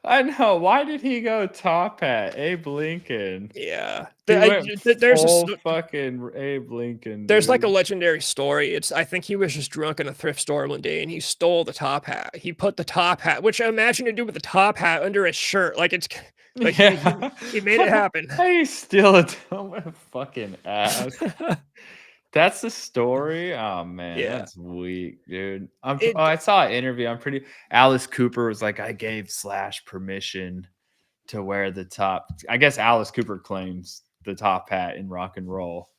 I know. Why did he go top hat? Abe Lincoln. Yeah. He went There's a full fucking Abe Lincoln, there's like a dude. legendary story. I think he was just drunk in a thrift store one day and he stole the top hat. He put the top hat, which I imagine to do with the top hat under his shirt. Like it's like Yeah. he made it happen. How do you steal a what a fucking ass. That's the story? Oh, man, Yeah. that's weak, dude. It I saw an interview, Alice Cooper was like, "I gave Slash permission to wear the top." I guess Alice Cooper claims the top hat in rock and roll.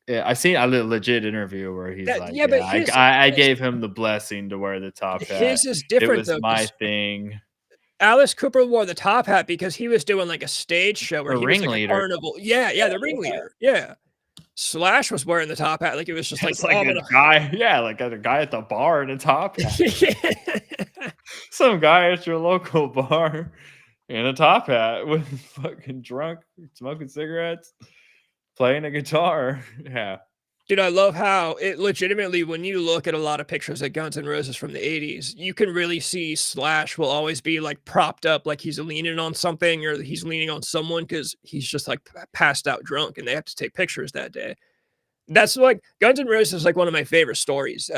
Yeah, I seen a legit interview where he's that like, yeah, but "Yeah, I gave him the blessing to wear the top hat. his is It different was though, my 'cause thing." Alice Cooper wore the top hat because he was doing like a stage show where A he was like a ringleader. carnival. Yeah, yeah, the ringleader. Yeah. Slash was wearing the top hat like it was just like, It's like oh, I'm a gonna guy, yeah, like a guy at the bar in a top hat. yeah. Some guy at your local bar in a top hat with fucking drunk, smoking cigarettes, playing a guitar. Yeah. Dude, I love how it legitimately, when you look at a lot of pictures of Guns N' Roses from the 80s, you can really see Slash will always be like propped up, like he's leaning on something or he's leaning on someone because he's just like passed out drunk and they have to take pictures that day. That's like Guns N' Roses is like one of my favorite stories.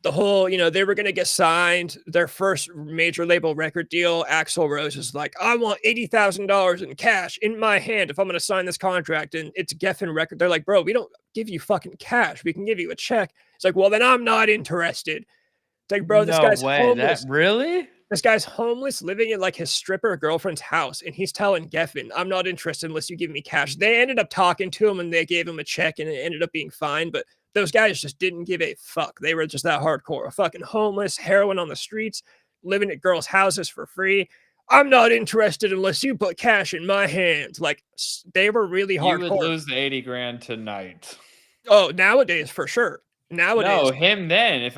The whole, they were gonna get signed, their first major label record deal. Axl Rose is like, I want $80,000 in cash in my hand if I'm gonna sign this contract. And it's Geffen Record. They're like, bro, we don't give you fucking cash. We can give you a check. It's like, well, then I'm not interested. It's like, bro, this No guy's way. That homeless. really? This guy's homeless, living in like his stripper girlfriend's house, and he's telling Geffen, "I'm not interested unless you give me cash." They ended up talking to him, and they gave him a check, and it ended up being fine. But those guys just didn't give a fuck. They were just that hardcore, fucking homeless, heroin on the streets, living at girls' houses for free. I'm not interested unless you put cash in my hands. Like they were really You would hardcore. lose the 80 grand tonight. Oh, nowadays for sure. No, Nowadays, him then. If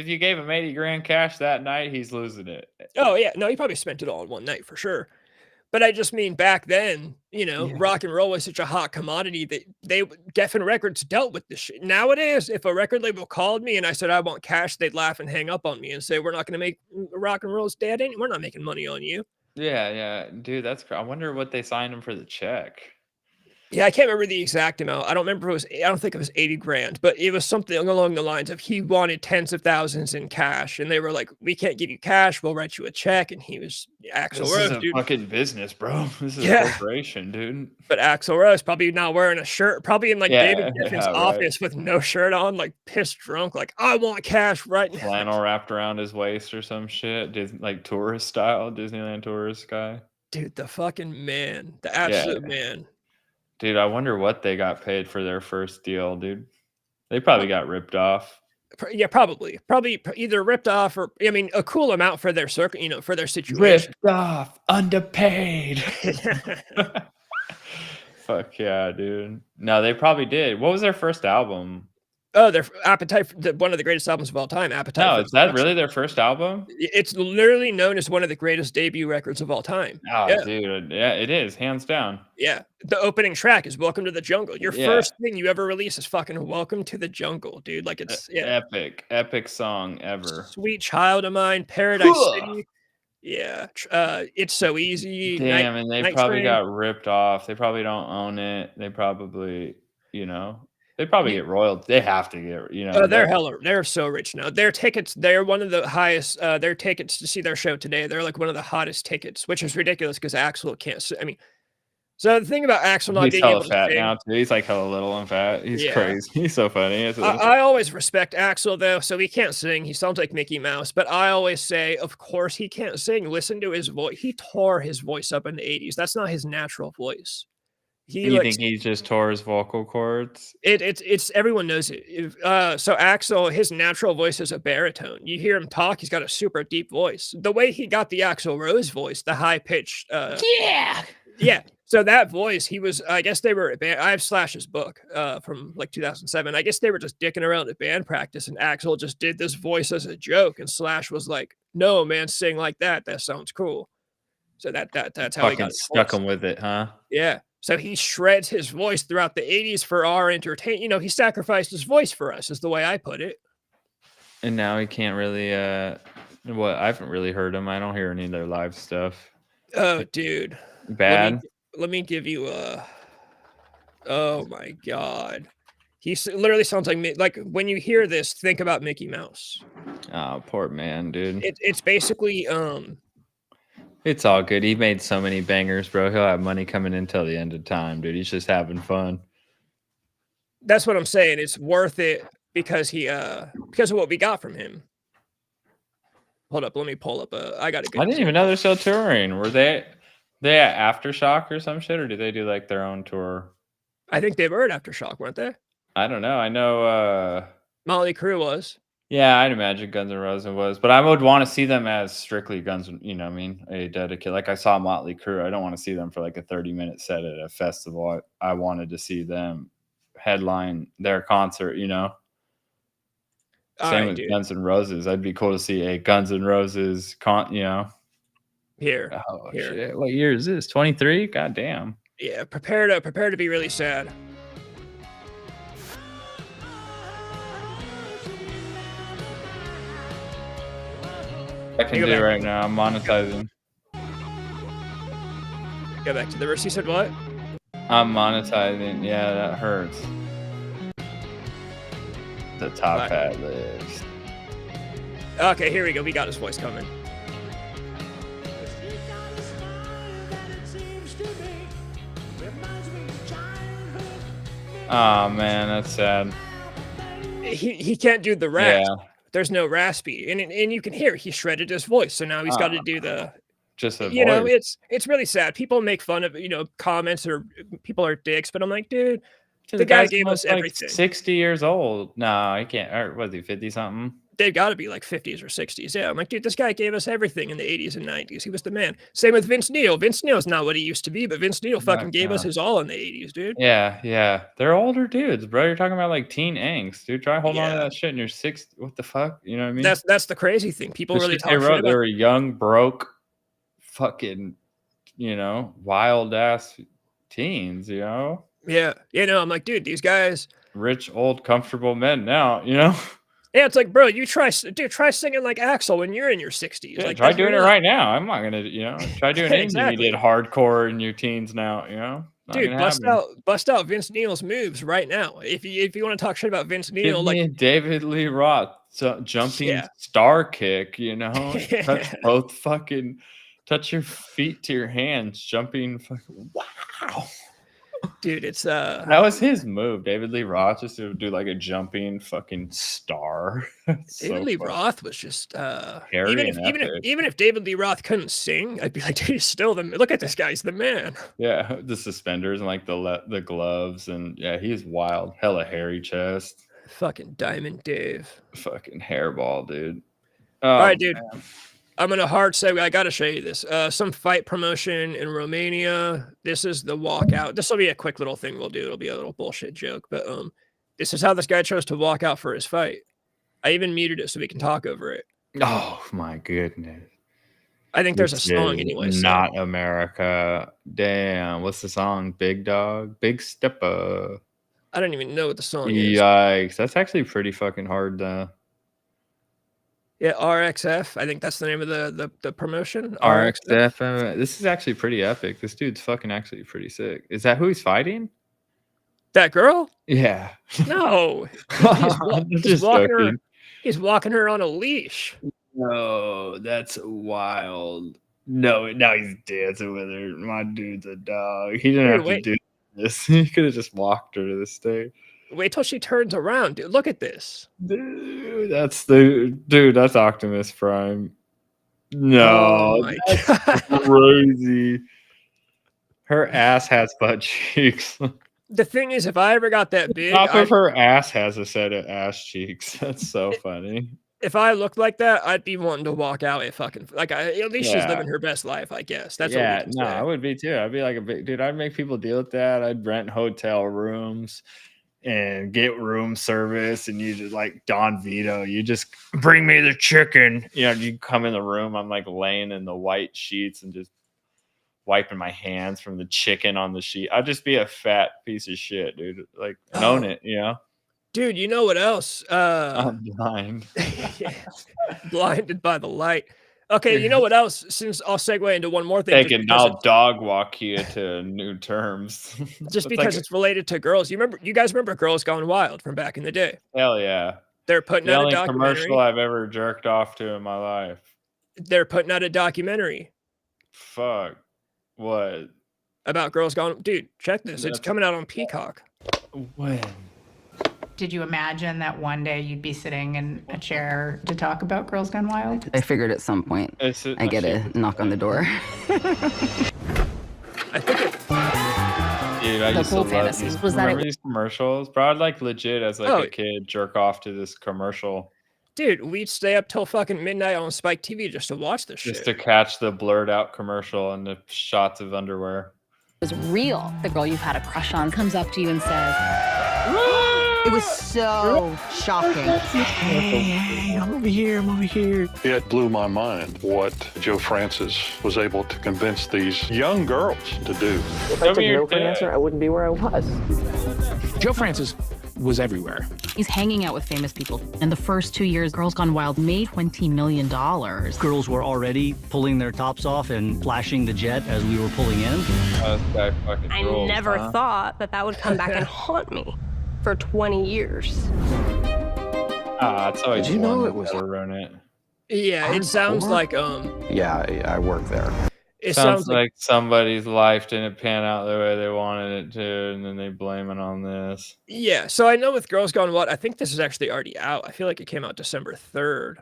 you gave him 80 grand cash that night, he's losing it. oh yeah, no, he probably spent it all in one night for sure. But I just mean back then, Yeah. rock and roll was such a hot commodity that Geffen Records dealt with this shit. Nowadays, if a record label called me and I said I want cash, they'd laugh and hang up on me and say, "We're not going to make rock and roll's dead. We're not making money on you." Yeah, yeah. Dude, I wonder what they signed him for the check. Yeah, I can't remember the exact amount. I don't remember. I don't think it was 80 grand, but it was something along the lines of he wanted tens of thousands in cash, and they were like, "We can't give you cash. We'll write you a check." And he was Axl This is Rose, a dude. fucking business, bro. This is a Yeah. corporation, dude. But Axl Rose probably not wearing a shirt, probably in, like, David Yeah, Geffen's yeah, right. office with no shirt on, like, pissed drunk, like, "I want cash right now." Flannel wrapped around his waist or some shit. Like tourist style, Disneyland tourist guy. Dude, the fucking man, the Yeah. absolute man. Dude, I wonder what they got paid for their first deal, dude. They probably got ripped off. Yeah, probably. Probably either ripped off or I mean, a cool amount for their for their situation. Ripped off, underpaid. Fuck yeah, dude. No, they probably did. What was their first album? Oh, their Appetite for one of the greatest albums of all time, Appetite No, for is that Destruction. really their first album? It's literally known as one of the greatest debut records of all time. Oh, Yeah. dude. Yeah, it is, hands down. Yeah, the opening track is "Welcome to the Jungle." Your Yeah. first thing you ever release is fucking "Welcome to the Jungle," dude, like, it's yeah. Epic song ever. "Sweet Child of Mine," "Paradise City." Yeah, "It's So Easy," Damn, and they Night probably Train. got ripped off. They probably don't own it. They probably, they probably You get royalties. They have to get, that they're so rich now. They're one of the highest, their tickets to see their show today, they're, like, one of the hottest tickets, which is ridiculous because Axl can't I mean, so the thing about Axl not he's being hella able to fat sing. now too. He's like hella little and fat. He's Yeah. crazy. He's so funny. I always respect Axl though, so he can't sing, he sounds like Mickey Mouse, but I always say, "Of course he can't sing, listen to his voice." He tore his voice up in the '80s, that's not his natural voice. He, You like, think he just tore his vocal cords? it's everyone knows it. So Axl, his natural voice is a baritone. You hear him talk, he's got a super deep voice. The way he got the Axl Rose voice, the high pitched, Yeah. yeah. So that voice, I guess they were at band. I have Slash's book from like 2007. I guess they were just dicking around at band practice, and Axl just did this voice as a joke, and Slash was like, "No, man, sing like that. That sounds cool." So that's how he got Fucking his stuck voice. him with it, huh? Yeah. So he shreds his voice throughout the 80s for our entertainment. You know, he sacrificed his voice for us, is the way I put it. And now he can't really. What I haven't really heard him. I don't hear any of their live stuff. Oh, dude. Let me Bad. let me give you a. Oh my god. Literally sounds like me. Like when you hear this, think about Mickey Mouse. Oh, poor man, dude. It's basically It's all good. He made so many bangers, bro. He'll have money coming in till the end of time, dude. He's just having fun. that's what I'm saying. It's worth it because because of what we got from him. Hold up, let me pull up I got a good I didn't even know they're still touring. Were they at Aftershock or some shit, or do they do like their own tour? I think they were at Aftershock, weren't they? I don't know. I know Motley Crue was. yeah, I'd imagine Guns N' Roses was, but I would want to see them as strictly Guns, you know what I mean? A dedicate. Like I saw Motley Crue. I don't want to see them for like a 30-minute set at a festival. I wanted to see them headline their concert, you know? All Same right, with dude. Guns N' Roses. I'd be cool to see a Guns N' Roses you know. Here. Oh Here. shit. What year is this? 23? God damn. Yeah, prepare to be really sad. I can go do back. right now. I'm monetizing. Go back to the verse. You said what? I'm monetizing. Yeah, that hurts. The top Right. hat lives. Okay, here we go. We got his voice coming. Oh man, that's sad. He can't do the rasp. Yeah, There's no raspy, and you can hear he shredded his voice. So now he's got to do the. just a You know, voice. it's really sad. People make fun of comments or people are dicks, but I'm like, dude, Dude, the the guy guy's gave us almost like everything. 60 years old. No, he can't. Or was he 50 something? They've got to be like 50s or 60s. Yeah, I'm like, dude, this guy gave us everything in the 80s and 90s. He was the man. Same with Vince Neil. Vince Neil's not what he used to be, but Vince Neil fucking gave us his all in the 80s, dude. Yeah, yeah. They're older dudes, bro. You're talking about like teen angst, dude. Try holding on to Yeah, that shit in your 60s. What the fuck? You know what I mean? that's the crazy thing. People The really shit they talk shit wrote, they about. were young, broke, fucking, wild ass teens, Yeah, I'm like, dude, these guys. rich, old, comfortable men now. Yeah, it's like, bro, try singing like Axel when you're in your 60s. Yeah, Like, try that's doing it real. right now. I'm not gonna, try doing anything you Exactly. did hardcore in your teens now, not Dude, gonna happen. bust out Vince Neil's moves right now. If you want to talk shit about Vince Give Neil, me like, a David Lee Roth jumping yeah. star kick, touch your feet to your hands, jumping fucking wow. Dude, it's That was his move. David Lee Roth just to do like a jumping fucking star. David Lee Roth was just Hairy and epic. even if David Lee Roth couldn't sing, I'd be like, dude, he's still look at this guy, he's the man. Yeah, the suspenders and like the gloves and yeah, he's wild. Hella hairy chest. Fucking Diamond Dave. Fucking hairball, dude. All Oh, right, dude. Man. I'm gonna hard segue. I gotta show you this. Some fight promotion in Romania. This is the walkout. This will be a quick little thing we'll do. It'll be a little bullshit joke, but this is how this guy chose to walk out for his fight. I even muted it so we can talk over it. Oh my goodness. I think there's a song anyway. Not so. America. Damn. What's the song? Big Dog? Big Stepper. I don't even know what the song is. Yikes. That's actually pretty fucking hard to. Yeah, RXF. I think that's the name of the promotion. RXF. This is actually pretty epic. This dude's fucking actually pretty sick. Is that who he's fighting? That girl? Yeah. No. He's walking her on a leash. No, that's wild. No, now he's dancing with her. My dude's a dog. He didn't have to do this. He could have just walked her to the stage. Wait till she turns around, dude. Look at this. Dude, that's Optimus Prime. No, that's crazy. Her ass has butt cheeks. The thing is, if I ever got that big, top of her ass has a set of ass cheeks. That's so funny. If I looked like that, I'd be wanting to walk out and fucking at least she's living her best life, I guess. That's what we can say. I would be too. I'd be like a big dude. I'd make people deal with that. I'd rent hotel rooms and get room service, and you just like Don Vito. You just bring me the chicken. You come in the room. I'm like laying in the white sheets and just wiping my hands from the chicken on the sheet. I'd just be a fat piece of shit, dude. Like, and own it, you know? Dude, you know what else? I'm blind. Yeah, blinded by the light. Okay, you know what else? Since I'll segue into one more thing, They just can because now dog walk you to new terms. just It's like, because it's related to girls. You guys remember Girls Gone Wild from back in the day? hell yeah. They're putting The out a only commercial documentary. I've ever jerked off to in my life. They're putting out a documentary Fuck. What? about Girls Gone. Dude, check this. It's That's coming out on Peacock. when? Did you imagine that one day you'd be sitting in a chair to talk about Girls Gone Wild? I figured at some point I get a knock on the door. I think it, Dude, I The used to whole love fantasy these. was that it Remember these commercials? Bro, I'd like legit as like Oh. a kid jerk off to this commercial dude, we'd stay up till fucking midnight on Spike TV just to watch this just shit. to catch the blurred out commercial and the shots of underwear. Was real. The girl you've had a crush on comes up to you and says, It was so shocking. Hey, I'm over here. It blew my mind what Joe Francis was able to convince these young girls to do. If I took no for an answer, I wouldn't be where I was. Joe Francis was everywhere. he's hanging out with famous people. In the first 2 years, Girls Gone Wild made $20 million. Girls were already pulling their tops off and flashing the jet as we were pulling in. This guy fucking I rules, never huh? thought that would come back and haunt me for 20 years. It's always Did you know one it was run it. Yeah, it sounds like Yeah, I work there. it Sounds like somebody's life didn't pan out the way they wanted it to, and then they blame it on this. yeah. So I know with Girls Gone Wild, I think this is actually already out. I feel like it came out December 3rd.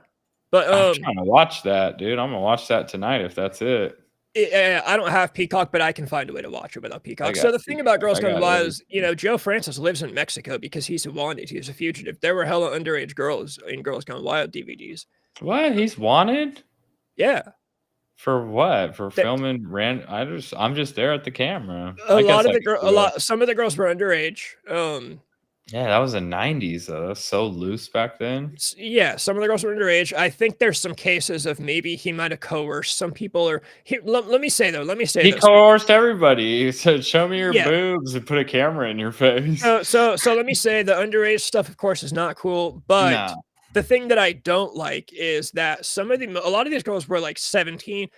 But I'm trying to watch that, dude. I'm gonna watch that tonight if that's it. I don't have Peacock, but I can find a way to watch it without Peacock. got So the thing about Girls I Gone got Wild it. is, Joe Francis lives in Mexico because he's wanted. He's a fugitive. There were hella underage girls in Girls Gone Wild DVDs. What? He's wanted? Yeah. For what? For That- filming I'm just there at the camera. Some of the girls were underage. Yeah, that was the 90s though. That's so loose back then. Yeah, some of the girls were underage. I think there's some cases of maybe he might have coerced some people let me say He this. coerced everybody. He said, "Show me your Yeah. boobs," and put a camera in your face. So let me say the underage stuff, of course, is not cool. But Nah. the thing that I don't like is that a lot of these girls were like 17.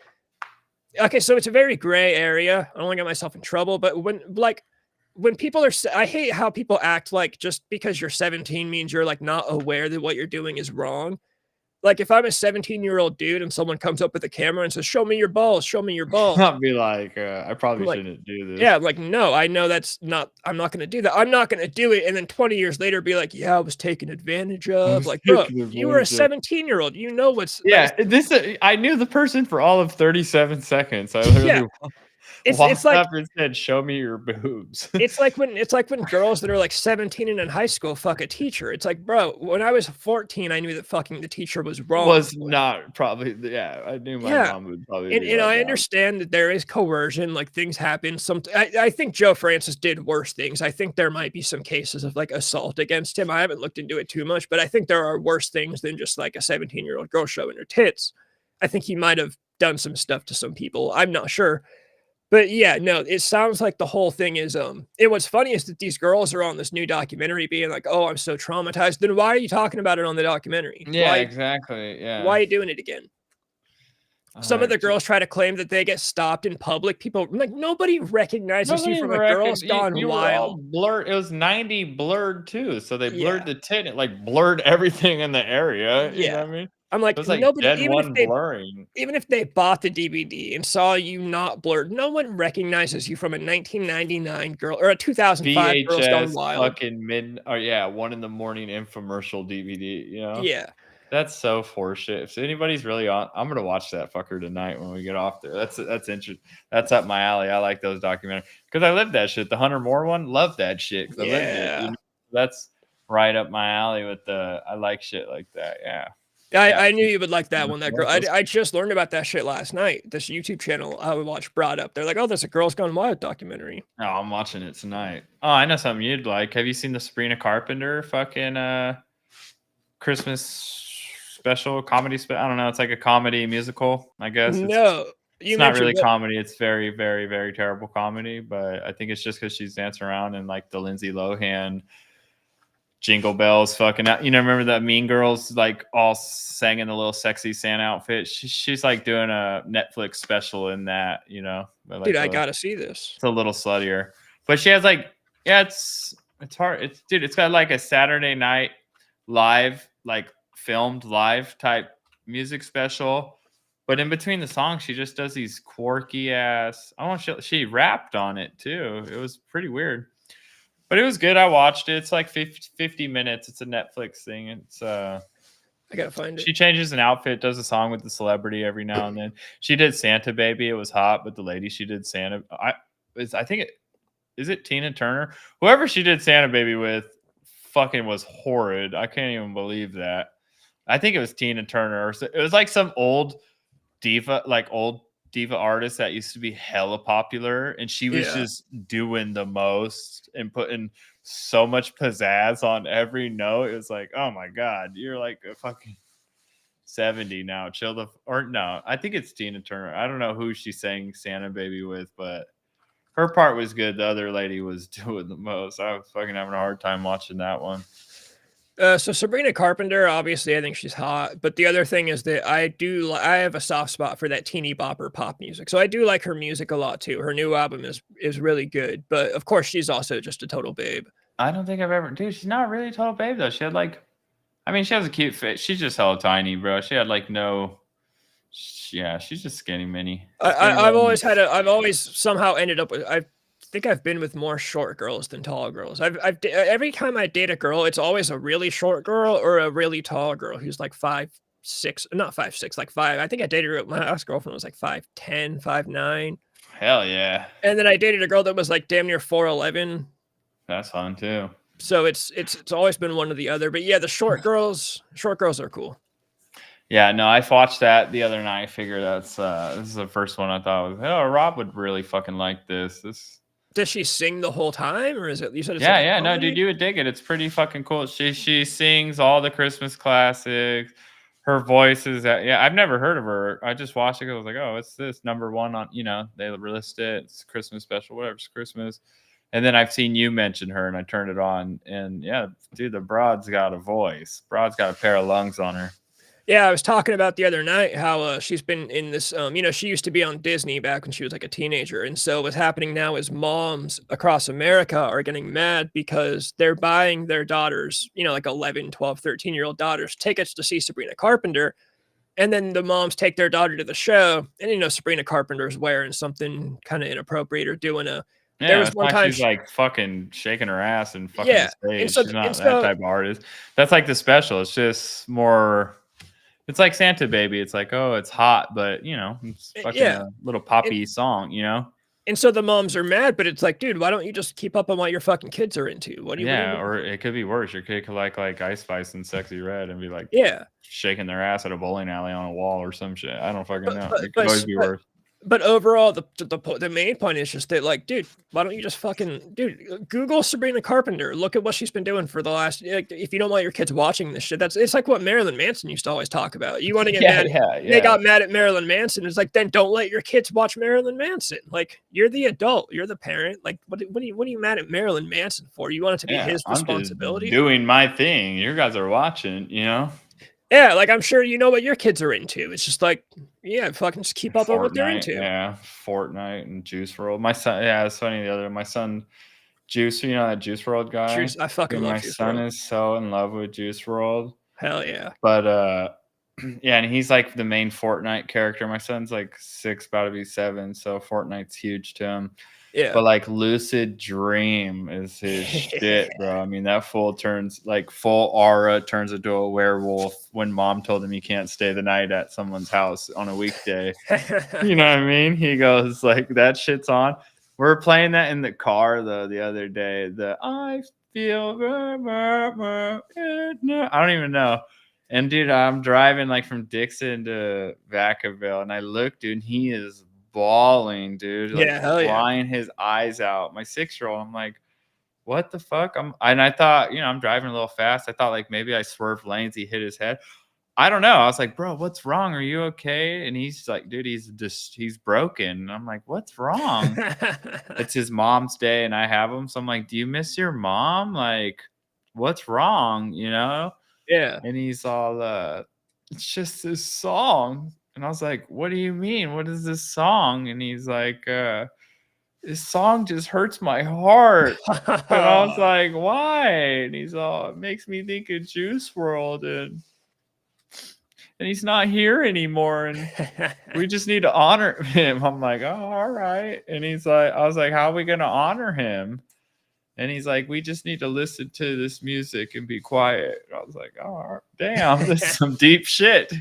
Okay, so it's a very gray area. I don't want to get myself in trouble, but when people I hate how people act like just because you're 17 means you're like not aware that what you're doing is wrong. Like if I'm a 17-year-old dude and someone comes up with a camera and says, "Show me your balls, show me your balls." I'll be like, I probably Like, shouldn't do this. Yeah, like, no, I know I'm not going to do that. I'm not going to do it. And then 20 years later, be like, yeah, I was taken advantage of. Like, bro, you were a 17-year-old. You know what's. Yeah, I knew the person for all of 37 seconds. I literally It's walked like up and said, "Show me your boobs." it's like when girls that are like 17 and in high school fuck a teacher. It's like, bro, when I was 14, I knew that fucking the teacher was wrong. Was not probably. Yeah, I knew my mom would probably. And I understand that there is coercion, like things happen. I think Joe Francis did worse things. I think there might be some cases of like assault against him. I haven't looked into it too much, but I think there are worse things than just like a 17-year-old girl showing her tits. I think he might have done some stuff to some people. I'm not sure. But yeah, no, it sounds like the whole thing is what's funny is that these girls are on this new documentary being like, "Oh, I'm so traumatized." Then why are you talking about it on the documentary? Yeah, Why, exactly. Yeah. Why are you doing it again? Some of the girls try to claim that they get stopped in public. People like nobody recognizes you from a Girls Gone you were all Wild. blurred. It was 90 blurred too, so they blurred Yeah. the tit. It like blurred everything in the area. You know Yeah. what I mean? I'm like, It was like nobody, dead even one blurring. if they bought the DVD and saw you not blurred, no one recognizes you from a 1999 girl or a 2005 Girls Gone VHS Wild. fucking 1 in the morning infomercial DVD. You know? Yeah. That's so horseshit. If anybody's really on, I'm gonna watch that fucker tonight when we get off there. That's interesting. That's up my alley. I like those documentaries because I lived that shit. The Hunter Moore one, love that shit. 'Cause I lived it. You know? That's right up my alley with I like shit like that. Yeah. I knew you would like that one. That girl. I just learned about that shit last night. This YouTube channel I would watch brought up. They're like, "Oh, there's a Girls Gone Wild documentary." Oh, I'm watching it tonight. Oh, I know something you'd like. Have you seen the Sabrina Carpenter fucking Christmas special comedy? I don't know. It's like a comedy musical, I guess. No. It's not really comedy. It's very, very, very terrible comedy. But I think it's just because she's dancing around in like the Lindsay Lohan Jingle Bells fucking out. You know, remember that Mean Girls like all sang in the little sexy Santa outfit? She's like doing a Netflix special in that, you know. Like dude, I gotta see this. It's a little sluttier. But she has like, yeah, it's hard. It's got like a Saturday night live, like filmed live type music special. But in between the songs, she just does these quirky ass. She rapped on it too. It was pretty weird, but it was good. I watched it. It's like 50 minutes. It's a Netflix thing. It's I gotta find it. She changes an outfit, does a song with the celebrity every now and then. She did Santa Baby. It was hot, but the lady she did Santa, I think is it Tina Turner? Whoever she did Santa Baby with, fucking was horrid. I can't even believe that. I think it was Tina Turner. It was like some old diva artist that used to be hella popular, and she was just doing the most and putting so much pizzazz on every note. It was like, oh my god, you're like a fucking 70 now. No, I think it's Tina Turner. I don't know who she sang Santa Baby with, but her part was good. The other lady was doing the most. I was fucking having a hard time watching that one. So Sabrina Carpenter, obviously, I think she's hot. But the other thing is that I have a soft spot for that teeny bopper pop music. So I do like her music a lot too. Her new album is really good. But of course, she's also just a total babe. I don't think I've ever, dude. She's not really a total babe though. She had like, I mean, she has a cute face. She's just hella tiny, bro. She had like no. Yeah, she's just skinny mini. I've always somehow ended up with. I think I've been with more short girls than tall girls. Every time I date a girl, it's always a really short girl or a really tall girl who's like 5'6", not 5'6", like 5. I think I dated my last girlfriend was like 5'10", 5'9". Hell yeah. And then I dated a girl that was like damn near 4'11". That's fun too. So it's always been one or the other. But yeah, the short girls are cool. Yeah, no, I watched that the other night. I figured this is the first one I thought was, oh, Rob would really fucking like this. Does she sing the whole time, or is it? You said it's yeah, no, dude, you would dig it. It's pretty fucking cool. She sings all the Christmas classics. Her voice is I've never heard of her. I just watched it. I was like, oh, it's this #1 on. You know, they released it. It's Christmas special, whatever. It's Christmas. And then I've seen you mention her, and I turned it on, and yeah, dude, the broad's got a voice. Broad's got a pair of lungs on her. Yeah, I was talking about the other night how she's been in this, she used to be on Disney back when she was like a teenager. And so what's happening now is moms across America are getting mad because they're buying their daughters, like 11, 12, 13-year-old daughters, tickets to see Sabrina Carpenter. And then the moms take their daughter to the show. And, Sabrina Carpenter's wearing something kind of inappropriate or doing a. Yeah, there was one time she's like fucking shaking her ass and fucking the stage. And so, she's not that type of artist. That's like the special. It's just more. It's like Santa Baby. It's like, oh, it's hot, but it's fucking a little poppy song, And so the moms are mad, but it's like, dude, why don't you just keep up on what your fucking kids are into? What do you? Or it could be worse. Your kid could like Ice Spice and Sexy Red and be like, shaking their ass at a bowling alley on a wall or some shit. I don't fucking know. It could always be worse. But overall, the main point is just that, like, dude, why don't you just Google Sabrina Carpenter? Look at what she's been doing for the last. If you don't want your kids watching this shit, it's like what Marilyn Manson used to always talk about. You want to get mad? Yeah. They got mad at Marilyn Manson. It's like, then don't let your kids watch Marilyn Manson. Like, you're the adult, you're the parent. Like, what are you mad at Marilyn Manson for? You want it to be his responsibility. I'm doing my thing. You guys are watching, Yeah, like I'm sure you know what your kids are into. It's just like, fucking just keep up on what they're into. Yeah, Fortnite and Juice WRLD. My son, it's funny. My son, Juice, that Juice WRLD guy. Juice, I fucking love Juice WRLD. My son is so in love with Juice WRLD. Hell yeah. But and he's like the main Fortnite character. My son's like 6, about to be 7, so Fortnite's huge to him. Yeah. But like Lucid Dream is his shit, bro. I mean, that fool turns like full aura, turns into a werewolf when mom told him he can't stay the night at someone's house on a weekday. You know what I mean? He goes like, that shit's on. We're playing that in the car though the other day. I feel I don't even know. And dude, I'm driving like from Dixon to Vacaville, and I look, dude, and he is bawling, dude, like crying his eyes out. My 6-year-old, I'm like, what the fuck? And I thought, I'm driving a little fast. I thought like maybe I swerved lanes, he hit his head. I don't know. I was like, bro, what's wrong? Are you okay? And he's like, dude, he's broken. And I'm like, what's wrong? It's his mom's day and I have him. So I'm like, do you miss your mom? Like, what's wrong? You know? Yeah. And he's all, it's just this song. And I was like, what do you mean? What is this song? And he's like, this song just hurts my heart. And I was like, why? And he's all, it makes me think of Juice World. And he's not here anymore. And we just need to honor him. I'm like, oh, all right. And he's like, I was like, how are we going to honor him? And he's like, we just need to listen to this music and be quiet. And I was like, oh, damn, this is some deep shit.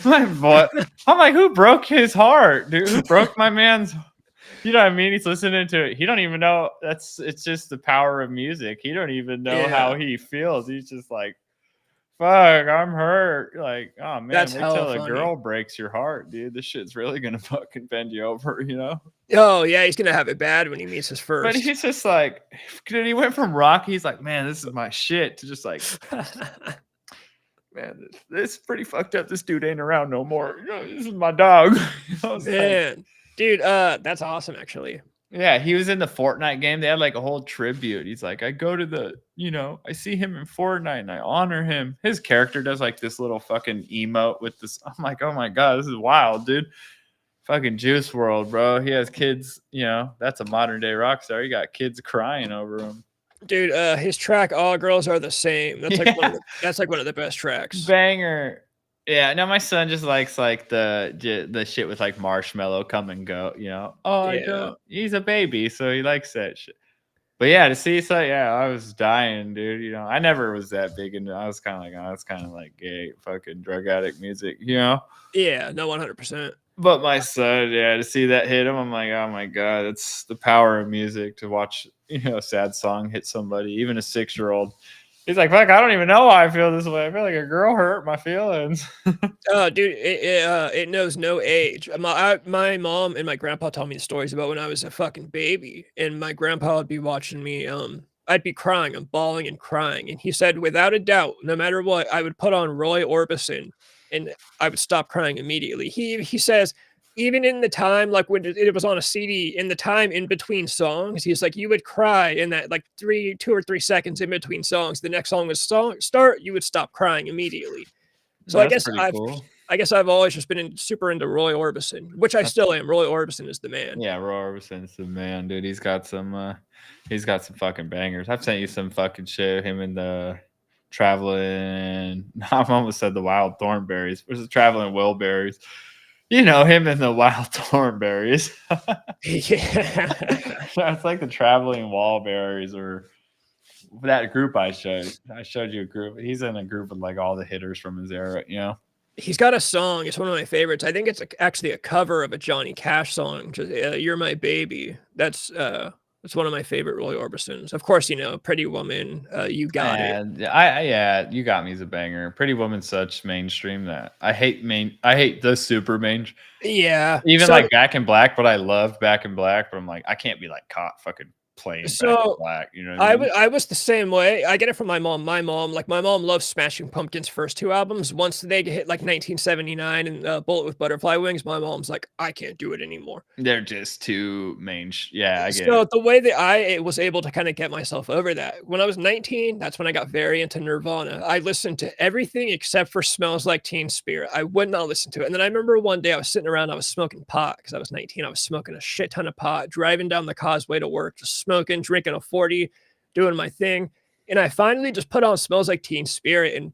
I'm like, who broke his heart, dude? Who broke my man's? You know what I mean? He's listening to it. He don't even know. It's just the power of music. He don't even know how he feels. He's just like, fuck, I'm hurt. Like, oh man, That's wait till a funny. girl breaks your heart, dude. This shit's really gonna fucking bend you over, you know? Oh yeah, he's gonna have it bad when he meets his first. But he's just like, dude, he went from rock. He's like, man, this is my shit, to just like, man, this is pretty fucked up. This dude ain't around no more. You know, this is my dog. Man, like, dude, that's awesome, actually. Yeah, he was in the Fortnite game. They had like a whole tribute. He's like, I go to the, you know, I see him in Fortnite and I honor him. His character does like this little fucking emote with this. I'm like, oh my God, this is wild, dude. Fucking Juice World, bro. He has kids, you know, that's a modern day rock star. He got kids crying over him. Dude, his track, All Girls Are the Same. That's like that's like one of the best tracks. Banger. Yeah, no, my son just likes like the shit with like Marshmello, Come and Go, you know. Oh, yeah. I don't. He's a baby, so he likes that shit. But yeah, to see so I was dying, dude. You know, I never was that big into. I was kind of like, oh, it's kind of like gay, fucking drug addict music, you know. Yeah, no, 100%. But my son, yeah, to see that hit him, I'm like, oh my God, it's the power of music to watch, you know, a sad song hit somebody, even a 6-year-old. He's like, fuck, I don't even know why I feel this way. I feel like a girl hurt my feelings. Oh, dude, it knows no age. My mom and my grandpa told me stories about when I was a fucking baby, and my grandpa would be watching me. I'd be crying, I'm bawling and crying, and he said, without a doubt, no matter what, I would put on Roy Orbison, and I would stop crying immediately. He says, even in the time, like when it was on a CD, in the time in between songs, he's like, you would cry in that like 2 or 3 seconds in between songs. The next song would start, you would stop crying immediately. So I guess I've always just been super into Roy Orbison, which I still am. Roy Orbison is the man. Yeah, Roy Orbison's the man, dude. He's got some fucking bangers. I've sent you some fucking shit. Him and the traveling. I've almost said the Wild Thornberries. There's the traveling Wilburys. You know him and the Wild Thornberries. Yeah, it's like the traveling Wallberries, or that group I showed. I showed you a group. He's in a group with like all the hitters from his era. You know, he's got a song. It's one of my favorites. I think it's actually a cover of a Johnny Cash song. Just, "You're My Baby." That's one of my favorite Roy Orbisons. Of course, you know, Pretty Woman. You Got It. Yeah, You Got Me is a banger. Pretty Woman's such mainstream that I hate the super mainstream. Yeah, even like Back in Black, but I loved Back in Black. But I'm like, I can't be like caught fucking playing Back in Black. You know, I was the same way. I get it from my mom. My mom loves Smashing Pumpkins' first 2 albums. Once they hit like 1979 and Bullet with Butterfly Wings, my mom's like, I can't do it anymore. They're just too Yeah, I get so it. The way that I was able to kind of get myself over that, when I was 19, that's when I got very into Nirvana. I listened to everything except for Smells Like Teen Spirit. I would not listen to it. And then I remember one day I was sitting around, I was smoking pot because I was 19. I was smoking a shit ton of pot, driving down the causeway to work, just smoking, drinking a 40, doing my thing. And I finally just put on Smells Like Teen Spirit. And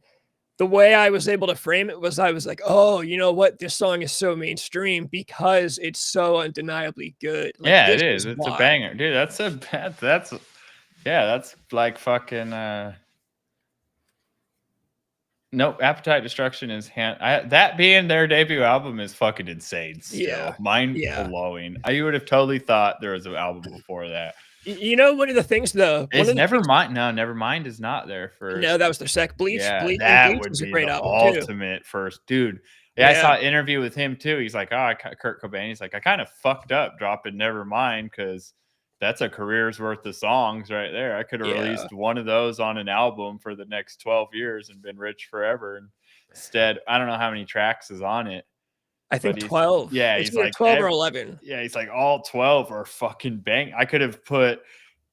the way I was able to frame it was I was like, oh, you know what? This song is so mainstream because it's so undeniably good. Like, yeah, it is. It's a banger. Dude, that's like fucking no, Appetite Destruction is that being their debut album is fucking insane still. Yeah. Mind blowing. I would have totally thought there was an album before that. You know, one of the things though, Nevermind. No, Nevermind is not there first. No, that was their second. Bleach. Yeah, Bleach would was be a great the album ultimate first, dude. Yeah, I saw an interview with him too. He's like, Kurt Cobain. He's like, I kind of fucked up dropping Nevermind because that's a career's worth of songs right there. I could have released one of those on an album for the next 12 years and been rich forever. And Instead, I don't know how many tracks is on it. I think 12. Yeah, it's he's either like 12 or 11. Yeah, he's like all 12 are fucking bang. I could have put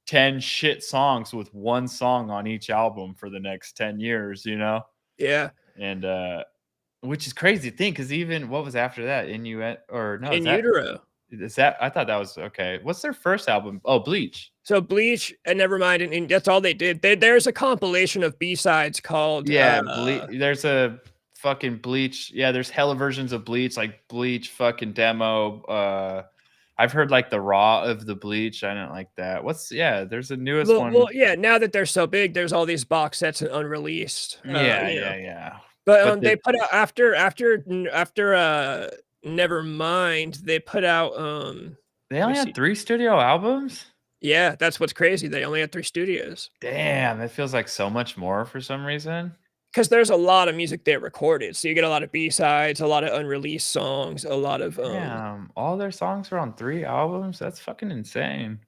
10 shit songs with one song on each album for the next 10 years, you know? Yeah. And which is crazy to think, because even what was after that? Inuit or no? In Utero. Is that? I thought that was okay. What's their first album? Oh, Bleach. So Bleach and Nevermind, and that's all they did. There's a compilation of B-sides called There's a fucking Bleach. Yeah, there's hella versions of Bleach, like Bleach fucking demo. I've heard like the raw of the Bleach. I don't like that. There's a newest one. Well, yeah. Now that they're so big, there's all these box sets and unreleased. Yeah. But they put out after Nevermind, they put out They only had 3 studio albums? Yeah, that's what's crazy. They only had 3 studios. Damn, it feels like so much more for some reason. Because there's a lot of music they recorded. So you get a lot of B-sides, a lot of unreleased songs, a lot of Damn, all their songs are on 3 albums? That's fucking insane.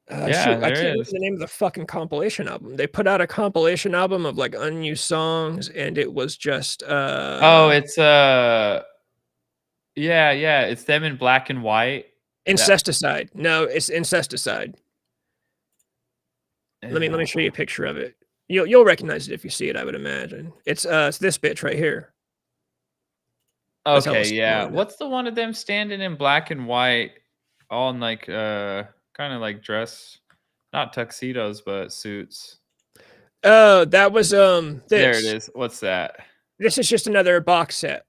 I can't remember the name of the fucking compilation album. They put out a compilation album of like unused songs, and it was just it's it's them in black and white. Incesticide. No, it's Incesticide. Let me show you a picture of it. You'll recognize it if you see it, I would imagine. It's this bitch right here. Okay, yeah. What's the one of them standing in black and white, all in like kind of like dress, not tuxedos, but suits? Oh, that was There it is. What's that? This is just another box set.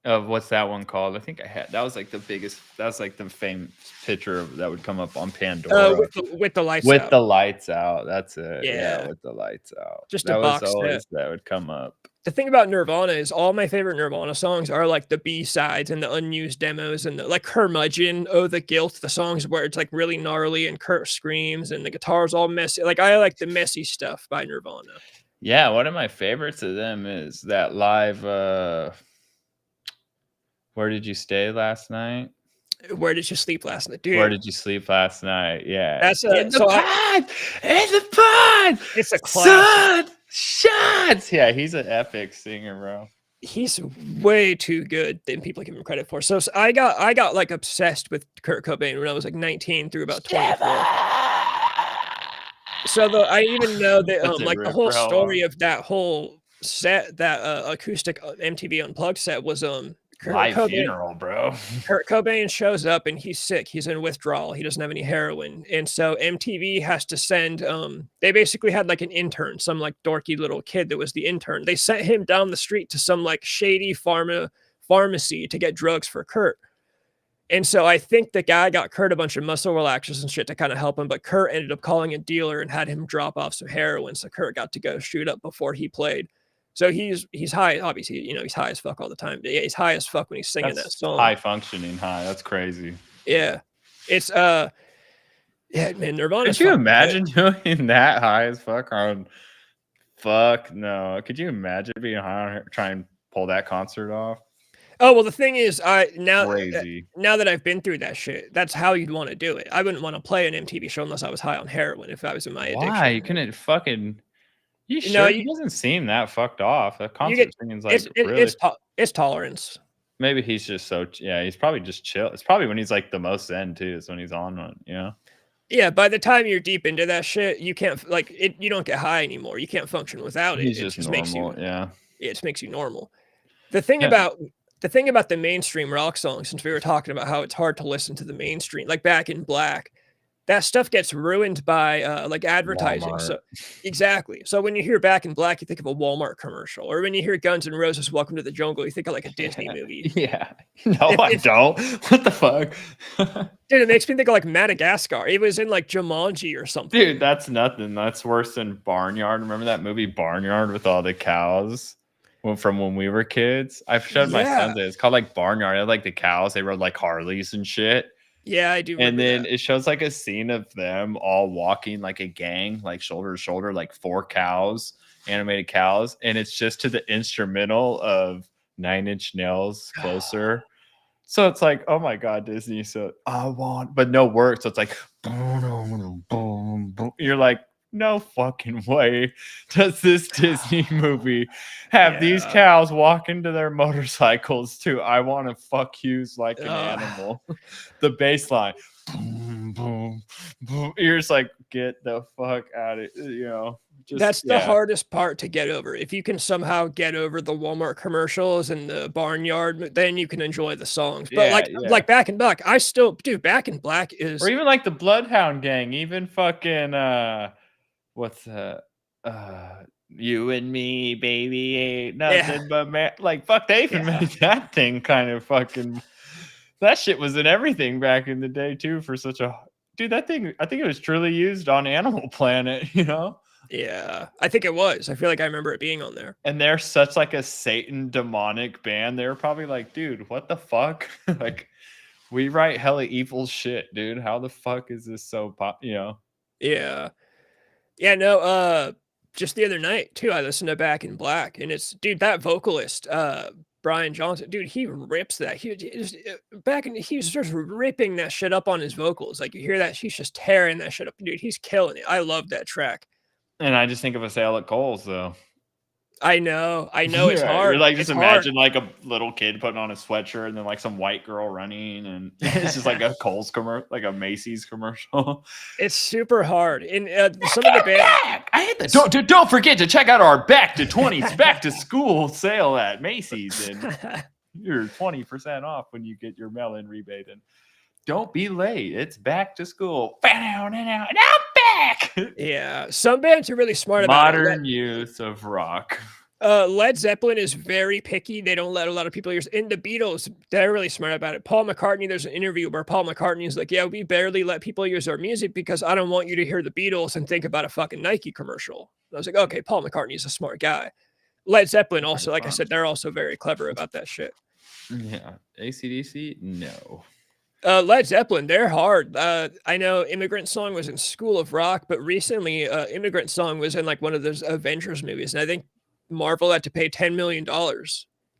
Of what's that one called? I think I had that was like the biggest. That was like the famous picture that would come up on Pandora. With the lights with out. the lights out. That's it. Yeah. With the lights out. Just that a box was always set. that would come up. The thing about Nirvana is all my favorite Nirvana songs are like the B-sides and the unused demos and like Curmudgeon, Oh the Guilt, the songs where it's like really gnarly and Kurt screams and the guitar's all messy. Like I like the messy stuff by Nirvana. Yeah, one of my favorites of them is that live Where Did You Stay Last Night? Where Did You Sleep Last Night, dude? Where Did You Sleep Last Night? Yeah. That's in the pod! In the pod! It's a classic. Sun shots! Yeah, he's an epic singer, bro. He's way too good than people give him credit for. So I got like obsessed with Kurt Cobain when I was like 19 through about 24. So I even know that like the whole story of that whole set, that acoustic MTV Unplugged set was Live funeral, bro. Kurt Cobain shows up and he's sick. He's in withdrawal. He doesn't have any heroin. And so MTV has to send, they basically had like an intern, some like dorky little kid that was the intern. They sent him down the street to some like shady pharmacy to get drugs for Kurt. And so I think the guy got Kurt a bunch of muscle relaxers and shit to kind of help him. But Kurt ended up calling a dealer and had him drop off some heroin. So Kurt got to go shoot up before he played. So he's high, obviously, he's high as fuck all the time. But yeah, he's high as fuck when he's singing that song. High functioning high. That's crazy. Yeah. It's yeah, man, Nirvana. Could you imagine doing that high as fuck on fuck no. Could you imagine being high on trying to pull that concert off? Oh well, the thing is, now crazy. Now that I've been through that shit, that's how you'd want to do it. I wouldn't want to play an MTV show unless I was high on heroin. If I was in my addiction, why you couldn't fucking? You sure? He doesn't seem that fucked off. That concert singing's like it's tolerance. Maybe he's just so he's probably just chill. It's probably when he's like the most zen too. Is when he's on one, you know. Yeah, by the time you're deep into that shit, you can't like it. You don't get high anymore. You can't function without it. He's it just normal. it just makes you normal. The thing about the mainstream rock songs, since we were talking about how it's hard to listen to the mainstream, like Back in Black, that stuff gets ruined by like advertising. Walmart. So exactly. So when you hear Back in Black, you think of a Walmart commercial, or when you hear Guns N' Roses "Welcome to the Jungle," you think of like a Disney movie. Yeah. No, I don't. What the fuck? Dude, it makes me think of like Madagascar. It was in like Jumanji or something. Dude, that's nothing. That's worse than Barnyard. Remember that movie Barnyard with all the cows from when we were kids? I've showed my sons it. It's called like Barnyard. It had like the cows. They rode like Harleys and shit. Yeah, I do. And then it shows like a scene of them all walking like a gang, like shoulder to shoulder, like 4 cows, animated cows. And it's just to the instrumental of 9 Inch Nails, Closer. So it's like, oh my God, Disney. So I want, but no words. So it's like, boom, boom, boom. You're like, no fucking way does this Disney movie have these cows walking to their motorcycles to I Want to Fuck Yous Like an Animal. The bass line. Boom, boom, boom. You're just like, get the fuck out of it, That's the hardest part to get over. If you can somehow get over the Walmart commercials and the barnyard, then you can enjoy the songs. But like Back in Black, I still Back in Black is, or even like the Bloodhound Gang, even fucking what's you and me, baby, ain't nothing but man. Like fuck, they even made that thing kind of fucking. That shit was in everything back in the day too. For such a dude, that thing, I think it was truly used on Animal Planet. Yeah, I think it was. I feel like I remember it being on there. And they're such like a Satan demonic band. They were probably like, dude, what the fuck? Like, we write hella evil shit, dude. How the fuck is this so pop? Yeah. Yeah, no, just the other night too, I listened to Back in Black, and it's that vocalist, Brian Johnson, dude, he rips that. He was just ripping that shit up on his vocals. Like you hear that, he's just tearing that shit up, dude. He's killing it. I love that track. And I just think of a sale at Kohl's, though. I know it's hard. You're like, just imagine like a little kid putting on a sweatshirt and then like some white girl running, and it's just like a Kohl's commercial, like a Macy's commercial. It's super hard. And some of the band, I hate that. Don't forget to check out our back to school sale at Macy's, and you're 20% off when you get your mail-in rebate. And don't be late. It's back to school. And I'm back. Yeah, some bands are really smart about it. Modern use of rock. Led Zeppelin is very picky. They don't let a lot of people use. And the Beatles, they're really smart about it. Paul McCartney, there's an interview where Paul McCartney is like, yeah, we barely let people use our music because I don't want you to hear the Beatles and think about a fucking Nike commercial. I was like, okay, Paul McCartney is a smart guy. Led Zeppelin also, like I said, they're also very clever about that shit. Yeah. AC/DC? No. Led Zeppelin, they're hard. I know Immigrant Song was in School of Rock, but recently Immigrant Song was in like one of those Avengers movies, and I think Marvel had to pay $10 million.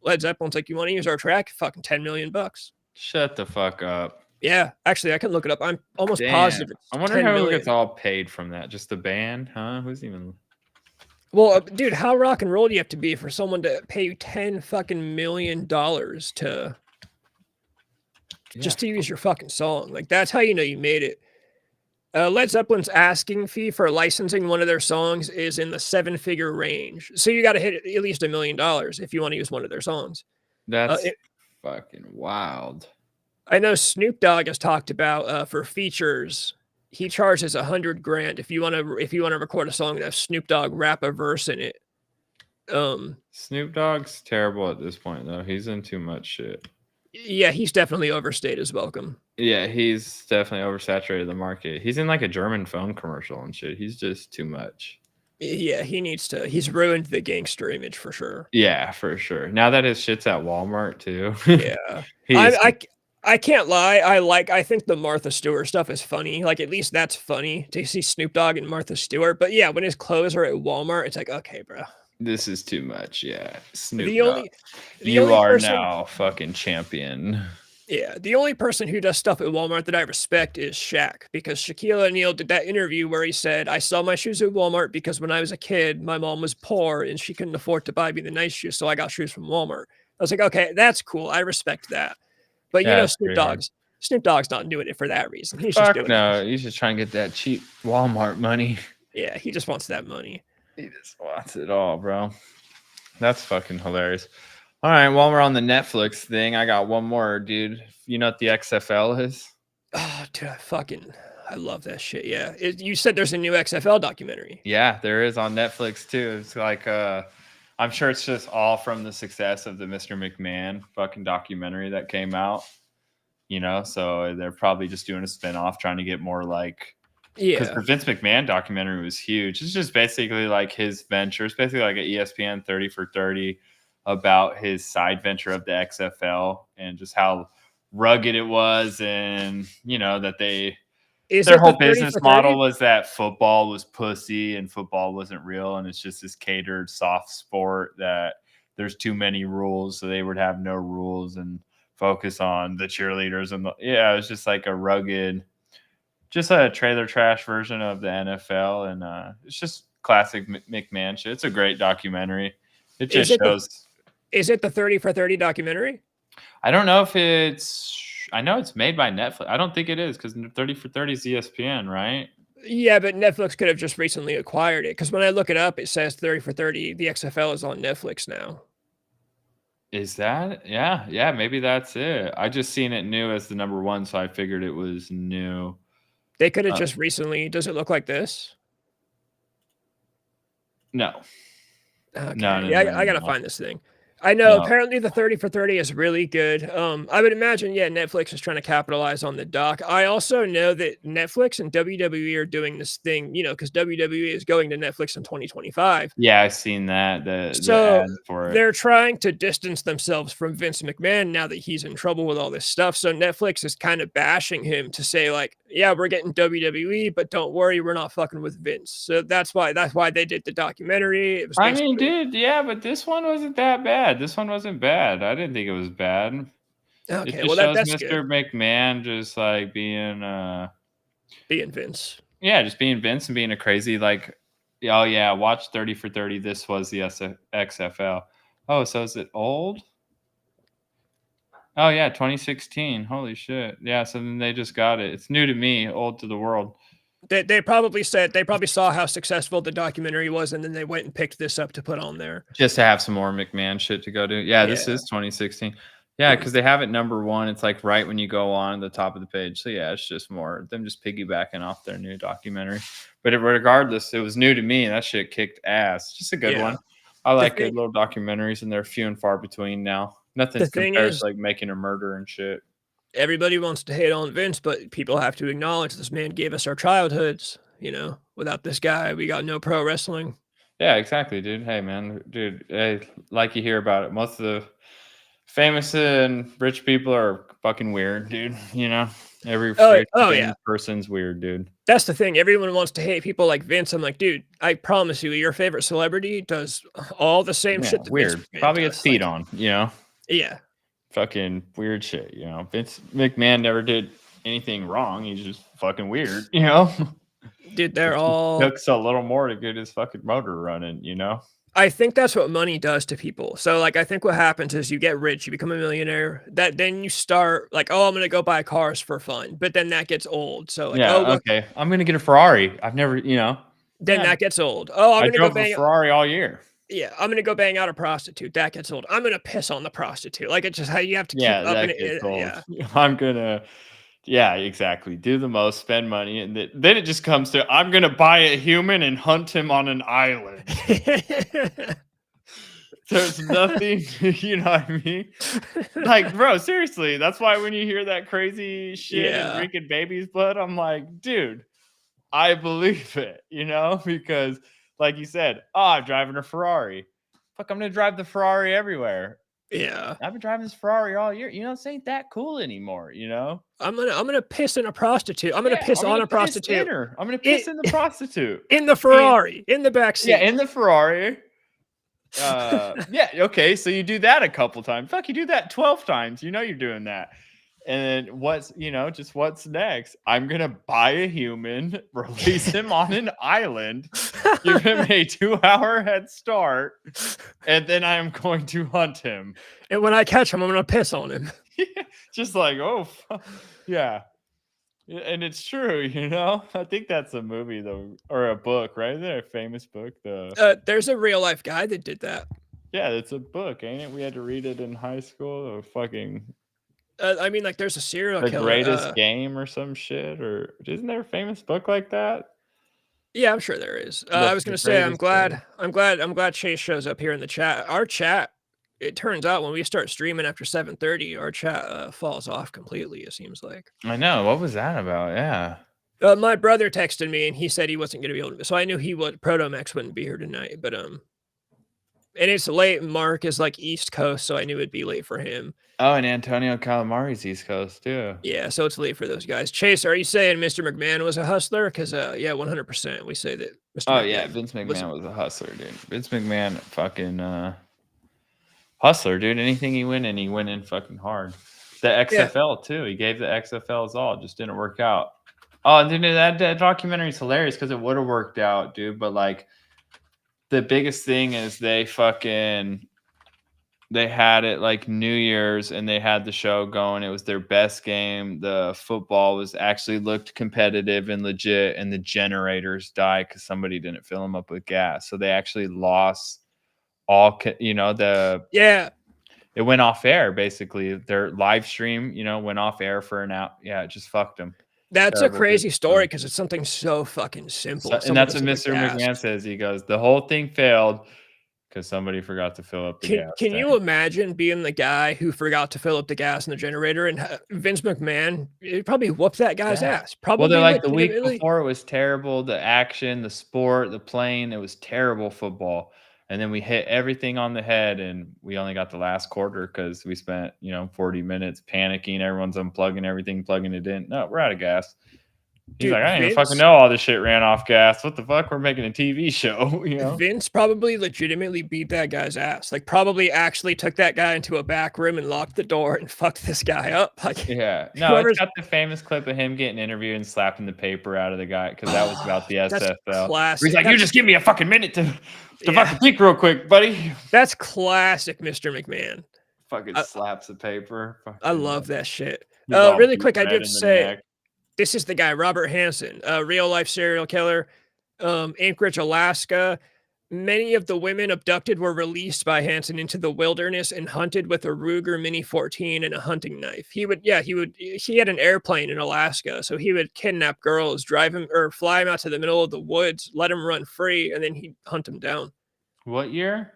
Led Zeppelin's like, you want to use our track? Fucking $10 million. Shut the fuck up. Yeah, actually, I can look it up. I'm almost positive. I wonder how it gets all paid from that. Just the band, huh? Who's even? Well, dude, how rock and roll do you have to be for someone to pay you $10 million to just to use your fucking song? Like, that's how you know you made it. Led Zeppelin's asking fee for licensing one of their songs is in the 7-figure range. So you got to hit at least $1 million if you want to use one of their songs. That's fucking wild. I know Snoop Dogg has talked about for features, he charges $100,000 if you want to record a song that has Snoop Dogg rap a verse in it. Snoop Dogg's terrible at this point though. He's in too much shit. Yeah, he's definitely overstayed his welcome. Yeah, he's definitely oversaturated the market. He's in like a German phone commercial and shit. He's just too much. Yeah, he's ruined the gangster image for sure. Yeah, for sure. Now that his shit's at Walmart too. Yeah. I can't lie. I think the Martha Stewart stuff is funny. Like, at least that's funny to see Snoop Dogg and Martha Stewart. But yeah, when his clothes are at Walmart, it's like, okay, bro. This is too much. Yeah. Snoop Dogg. You are now fucking champion. Yeah. The only person who does stuff at Walmart that I respect is Shaq, because Shaquille O'Neal did that interview where he said, I sell my shoes at Walmart because when I was a kid, my mom was poor and she couldn't afford to buy me the nice shoes. So I got shoes from Walmart. I was like, okay, that's cool. I respect that. But you know, Snoop Dogg's not doing it for that reason. He's just doing it. He's just trying to get that cheap Walmart money. Yeah, he just wants that money. He just wants it all, bro. That's fucking hilarious. All right, while we're on the Netflix thing, I got one more, dude. You know what the XFL is? Oh, dude, I love that shit. Yeah. You said there's a new XFL documentary. Yeah, there is on Netflix too. It's like I'm sure it's just all from the success of the Mr. McMahon fucking documentary that came out. You know, so they're probably just doing a spinoff, trying to get more like, because the Vince McMahon documentary was huge. It's just basically like his venture. It's basically like an ESPN 30 for 30 about his side venture of the XFL and just how rugged it was, and you know that their whole business model was that football was pussy and football wasn't real, and it's just this catered soft sport that there's too many rules, so they would have no rules and focus on the cheerleaders and it was just like a rugged just a trailer trash version of the NFL, and it's just classic McMahon shit. It's a great documentary. It just shows. Is it the 30 for 30 documentary? I don't know if it's. I know it's made by Netflix. I don't think it is because 30 for 30 is ESPN, right? Yeah, but Netflix could have just recently acquired it because when I look it up, it says 30 for 30. The XFL is on Netflix now. Is that? Yeah, maybe that's it. I just seen it new as the number 1, so I figured it was new. They could have just recently. Does it look like this? No. Okay. No, Yeah, I gotta find this thing. I know. No. Apparently, the 30 for 30 is really good. I would imagine, yeah, Netflix is trying to capitalize on the doc. I also know that Netflix and WWE are doing this thing, because WWE is going to Netflix in 2025. Yeah, I've seen that. The So ad for it. they're trying to distance themselves from Vince McMahon now that he's in trouble with all this stuff. So Netflix is kind of bashing him to say, like, yeah, we're getting WWE, but don't worry, we're not fucking with Vince. So that's why they did the documentary. It was I mean, dude, yeah, but this one wasn't that bad. This one wasn't bad. I didn't think it was bad. Okay, it just well shows that's Mr. good. McMahon just like being Vince. Yeah, just being Vince and being a crazy like, oh yeah, watch 30 for 30. This was the XFL. Oh, so is it old? Oh yeah, 2016. Holy shit. Yeah, so then they just got it. It's new to me, old to the world. They probably saw how successful the documentary was, and then they went and picked this up to put on there. Just to have some more McMahon shit to go to. Yeah, this is 2016. Yeah, because they have it number 1. It's like right when you go on the top of the page. So yeah, it's just more them just piggybacking off their new documentary. But regardless, it was new to me. And that shit kicked ass. Just a good one. I like good little documentaries, and they're few and far between now. Nothing compares to like Making a Murder and shit. Everybody wants to hate on Vince, but people have to acknowledge this man gave us our childhoods. Without this guy, we got no pro wrestling. Yeah, exactly, dude. Hey, man, dude, hey, like you hear about it. Most of the famous and rich people are fucking weird, dude. Every person's weird, dude. That's the thing. Everyone wants to hate people like Vince. I'm like, dude, I promise you, your favorite celebrity does all the same shit. That weird. Vince Probably does. gets peed on, Yeah. Fucking weird shit, Vince McMahon never did anything wrong. He's just fucking weird, Dude, they're all took a little more to get his fucking motor running, I think that's what money does to people. So like I think what happens is you get rich, you become a millionaire, then you start like, oh, I'm gonna go buy cars for fun. But then that gets old. So like, okay, I'm gonna get a Ferrari. I've never, then that gets old. Oh, I'm gonna go bang a Ferrari all year. Yeah, I'm gonna go bang out a prostitute. That gets old. I'm gonna piss on the prostitute. Like it's just how you have to keep up in it. Yeah, I'm gonna. Yeah, exactly. Do the most, spend money, and then it just comes to I'm gonna buy a human and hunt him on an island. There's nothing, you know what I mean? Like, bro, seriously, that's why when you hear that crazy shit and drinking baby's blood, I'm like, dude, I believe it, because like you said, I'm driving a Ferrari. Fuck, I'm gonna drive the Ferrari everywhere. Yeah, I've been driving this Ferrari all year. This ain't that cool anymore. I'm gonna piss in a prostitute. I'm gonna piss on a prostitute. I'm gonna piss in the prostitute in the Ferrari in the backseat. Yeah, in the Ferrari. Yeah. Okay. So you do that a couple times. Fuck, you do that 12 times. You're doing that. And then what's next? I'm going to buy a human, release him on an island, give him a 2-hour head start, and then I am going to hunt him. And when I catch him, I'm going to piss on him. Just like, oh, yeah. And it's true, I think that's a movie, though, or a book, right? Is there a famous book? There's a real life guy that did that. Yeah, it's a book, ain't it? We had to read it in high school. Or fucking... I mean, like, there's a serial killer. The Greatest Game or some shit, or isn't there a famous book like that? Yeah, I'm sure there is. I was going to say, I'm glad Chase shows up here in the chat. Our chat, it turns out when we start streaming after 7:30, our chat falls off completely. It seems like. I know. What was that about? Yeah. My brother texted me and he said he wasn't going to be able to. So I knew Protomax wouldn't be here tonight, but and it's late. Mark is like East Coast, so I knew it'd be late for him. Oh, and Antonio Calamari's East Coast too. Yeah, so it's late for those guys. Chase, are you saying Mr. McMahon was a hustler? Because yeah, 100%. We say that. Yeah, Vince McMahon was a hustler, dude. Vince McMahon, fucking hustler, dude. Anything he went in fucking hard. The XFL too. He gave the XFL his all. It just didn't work out. Oh, dude, that documentary is hilarious because it would have worked out, dude. But like, the biggest thing is they had it like New Year's and they had the show going. It was their best game. The football was actually looked competitive and legit, and the generators died because somebody didn't fill them up with gas. So they actually lost all, it went off air. Basically, their live stream, went off air for an hour. Yeah, it just fucked them. That's a crazy story because it's something so fucking simple. And that's what Mr. McMahon says. He goes, the whole thing failed because somebody forgot to fill up the gas. Can you imagine being the guy who forgot to fill up the gas in the generator, and Vince McMahon probably whooped that guy's ass? Probably. Well, they're like, the week before it was terrible. The action, the sport, the playing, it was terrible football. And then we hit everything on the head, and we only got the last quarter because we spent, 40 minutes panicking. Everyone's unplugging everything, plugging it in. No, we're out of gas. He's like, I didn't even fucking know all this shit ran off gas. What the fuck? We're making a TV show, Vince probably legitimately beat that guy's ass. Like, probably actually took that guy into a back room and locked the door and fucked this guy up. Like, yeah. No, it's got the famous clip of him getting interviewed and slapping the paper out of the guy because that was about the SFL. Classic. He's like, you just give me a fucking minute to fucking think real quick, buddy. That's classic Mr. McMahon. Fucking slaps the paper. I love that shit. Really quick, I did say, this is the guy, Robert Hansen, a real-life serial killer, Anchorage, Alaska. Many of the women abducted were released by Hansen into the wilderness and hunted with a Ruger Mini 14 and a hunting knife. He had an airplane in Alaska, so he would kidnap girls, drive them or fly them out to the middle of the woods, let them run free, and then he'd hunt them down. What year?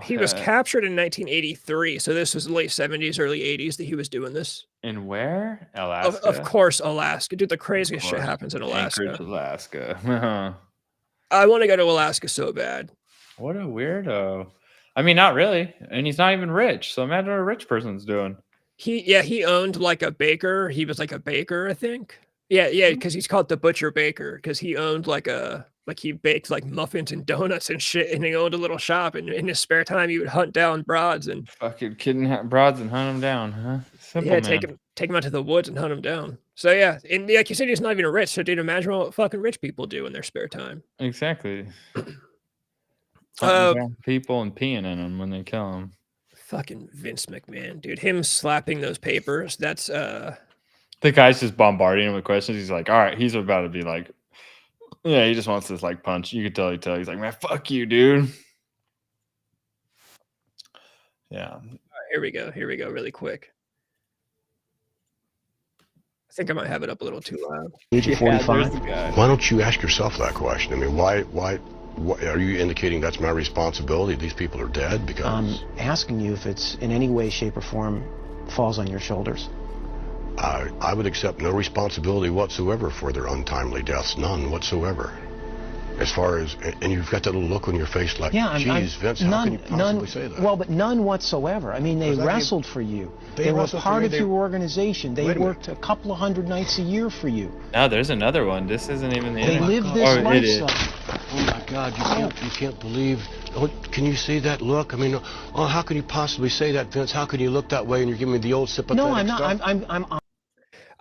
He was captured in 1983, so this was late 70s, early 80s that he was doing this. In where? Alaska? Of course, Alaska. Dude, the craziest shit happens in Alaska. Anchorage, Alaska. I want to go to Alaska so bad. What a weirdo. I mean, not really. And he's not even rich. So imagine what a rich person's doing. He owned like a baker. He was like a baker, I think. Yeah, because he's called the Butcher Baker because he owned he baked like muffins and donuts and shit, and he owned a little shop. And in his spare time, he would hunt down broads and fucking kidnap broads and hunt them down, huh? Simple, man. take him out to the woods and hunt them down. So yeah, and like you said, he's not even rich. So dude, imagine what fucking rich people do in their spare time. Exactly. Down people and peeing in them when they kill them. Fucking Vince McMahon, dude. Him slapping those papers. That's the guy's just bombarding him with questions. He's like, all right, he's about to be like, yeah, he just wants this like punch. You could tell. He's like, man, fuck you, dude. Yeah. All right, here we go, really quick. I think I might have it up a little too loud. Age of 45. Why don't you ask yourself that question? I mean, why are you indicating that's my responsibility? These people are dead because I'm asking you if it's in any way, shape, or form falls on your shoulders. I would accept no responsibility whatsoever for their untimely deaths, none whatsoever. As far as, and you've got that little look on your face like, geez, Vince, how can you possibly say that? Well, but none whatsoever. I mean, they wrestled for you. They were part of your organization. They worked a couple of hundred nights a year for you. No, there's another one. This isn't even the They lived this lifestyle. Oh my God, you can't believe. Can you see that look? I mean, how can you possibly say that, Vince? How can you look that way and you're giving me the old sympathetic No, I'm not. Stuff?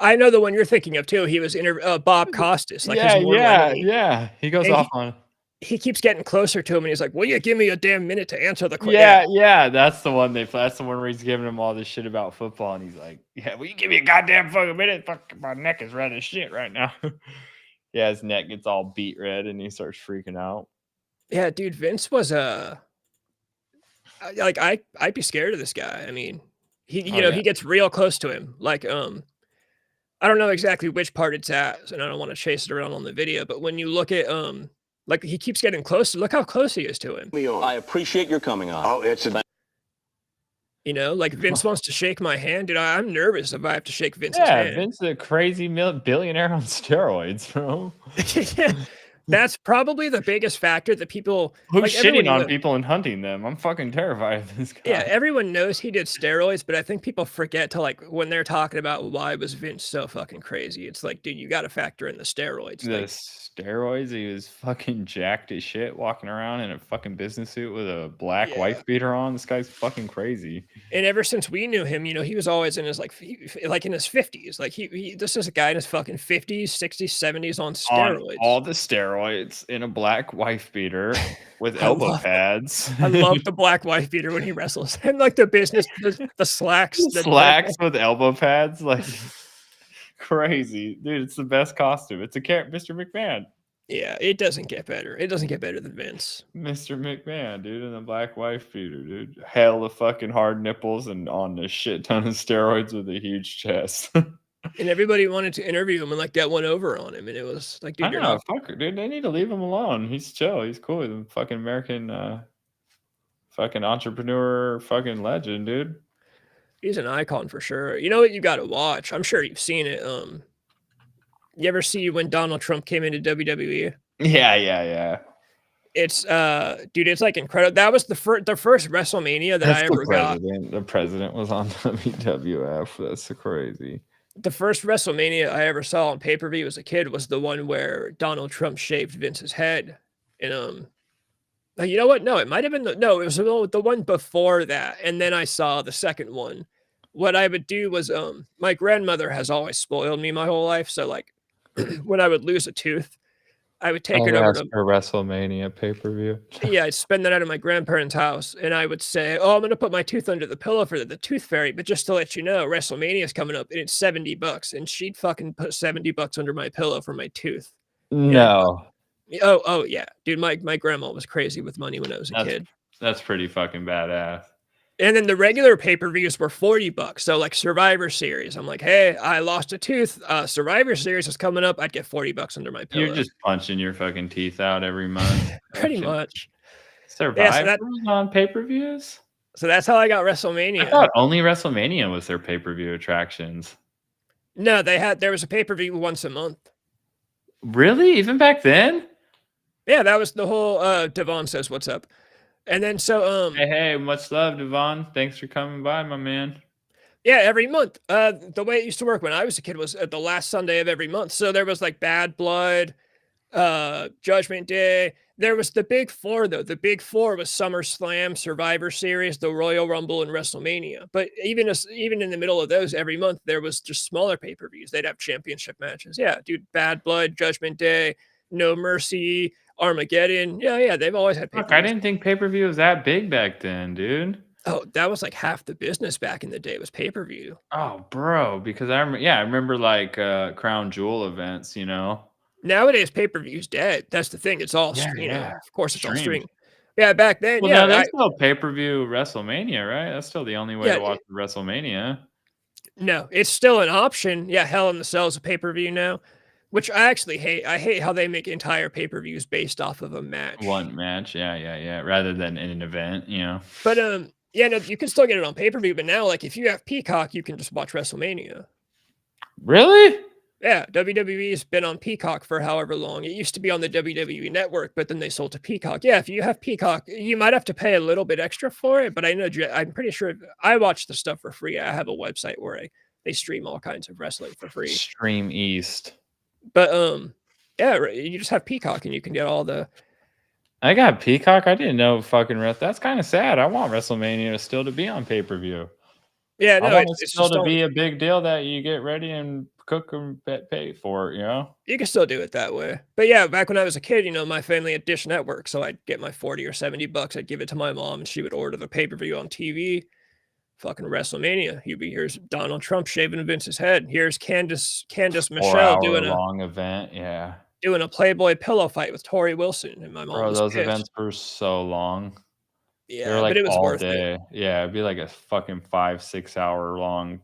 I know the one you're thinking of too. He was Bob Costas. Like yeah. He goes off on. He keeps getting closer to him, and he's like, "Will you give me a damn minute to answer the question?" Yeah. That's the one That's the one where he's giving him all this shit about football, and he's like, "Yeah, will you give me a goddamn fucking minute? Fuck, my neck is red as shit right now." Yeah, his neck gets all beat red, and he starts freaking out. Yeah, dude, Vince was I'd be scared of this guy. I mean, he gets real close to him, like I don't know exactly which part it's at, and I don't want to chase it around on the video, but when you look at like he keeps getting closer. Look how close he is to him. I appreciate your coming on. Oh, it's a like Vince wants to shake my hand, dude. I'm nervous if I have to shake Vince's hand. Vince is a crazy billionaire on steroids, bro. Yeah. That's probably the biggest factor that people Who's like. shitting on people and hunting them? I'm fucking terrified of this guy. Yeah, everyone knows he did steroids, but I think people forget to like when they're talking about why was Vince so fucking crazy. It's like, dude, you got to factor in the steroids. The Like, steroids, he was fucking jacked as shit, walking around in a fucking business suit with a black Yeah. wife beater on. This guy's fucking crazy. And ever since we knew him, he was always in his like in his 50s. Like this is a guy in his fucking 50s, 60s, 70s on steroids. On all the steroids in a black wife beater with elbow pads. I love the black wife beater when he wrestles, and like the business, the slacks, Slacks with elbow pads, like crazy, dude. It's the best costume. It's a Mr. McMahon. Yeah, it doesn't get better. It doesn't get better than Vince. Mr. McMahon, dude, in a black wife beater, dude. Hell of fucking hard nipples and on a shit ton of steroids with a huge chest. And everybody wanted to interview him and like get one over on him, and it was like, dude, I know, fucker, dude. They need to leave him alone. He's chill. He's cool. He's a fucking American, fucking entrepreneur, fucking legend, dude. He's an icon for sure. You know what you got to watch? I'm sure you've seen it. You ever see when Donald Trump came into WWE? Yeah. It's dude, it's like incredible. That was the first WrestleMania that I ever got. The president was on WWF. That's crazy. The first WrestleMania I ever saw on pay-per-view as a kid was the one where Donald Trump shaved Vince's head. And you know what? No, it might have been it was the one before that. And then I saw the second one. What I would do was my grandmother has always spoiled me my whole life. So like when I would lose a tooth, I would take it over to WrestleMania pay-per-view. Yeah, I'd spend that out at my grandparents' house, and I would say, "Oh, I'm gonna put my tooth under the pillow for the tooth fairy." But just to let you know, WrestleMania is coming up, and it's $70, and she'd fucking put $70 under my pillow for my tooth. No. Oh yeah, dude. My grandma was crazy with money when I was a kid. That's pretty fucking badass. And then the regular pay-per-views were $40. So like Survivor Series, I'm like, hey, I lost a tooth. Survivor Series is coming up. I'd get $40 under my pillow. You're just punching your fucking teeth out every month. Pretty much. Survivor on pay-per-views? So that's how I got WrestleMania. I thought only WrestleMania was their pay-per-view attractions. No, there was a pay-per-view once a month. Really? Even back then? Yeah, that was the whole Devon says what's up. And then so hey, much love, Devon. Thanks for coming by, my man. Yeah, every month. The way it used to work when I was a kid was at the last Sunday of every month. So there was like Bad Blood, Judgment Day. There was the Big Four though. The Big Four was SummerSlam, Survivor Series, the Royal Rumble, and WrestleMania. But even in the middle of those, every month there was just smaller pay-per-views. They'd have championship matches. Yeah, dude, Bad Blood, Judgment Day, No Mercy, Armageddon. Yeah, they've always had pay-per-views. I didn't think pay-per-view was that big back then, dude. Oh, that was like half the business back in the day was pay-per-view. Oh, bro, because I remember like Crown Jewel events, Nowadays pay-per-view's dead. That's the thing. It's all of course it's all streaming. Yeah, back then, well, there's still pay-per-view WrestleMania, right? That's still the only way to watch WrestleMania. No, it's still an option. Yeah, Hell in the Cell is a pay-per-view now. Which I actually hate. I hate how they make entire pay-per-views based off of a match. One match, yeah. Rather than in an event, But no, you can still get it on pay-per-view. But now, like, if you have Peacock, you can just watch WrestleMania. Really? Yeah, WWE's been on Peacock for however long. It used to be on the WWE Network, but then they sold to Peacock. Yeah, if you have Peacock, you might have to pay a little bit extra for it. But I'm pretty sure I watch the stuff for free. I have a website where they stream all kinds of wrestling for free. Stream East. But yeah, you just have Peacock and you can get all the. I got Peacock. I didn't know fucking That's kind of sad. I want WrestleMania still to be on pay-per-view. Yeah, no, it's still to be a big deal that you get ready and cook and pay for it. You can still do it that way. But yeah, back when I was a kid, my family had Dish Network, so I'd get my $40 or $70. I'd give it to my mom, and she would order the pay-per-view on TV. Fucking WrestleMania. Here's Donald Trump shaving Vince's head. Here's Candace Michelle doing a long event. Yeah. Doing a Playboy pillow fight with Tori Wilson. And my mom was those pissed. events were so long. Yeah, they were like but it was all worth day. it. Yeah, it'd be like a fucking 5-6 hour long.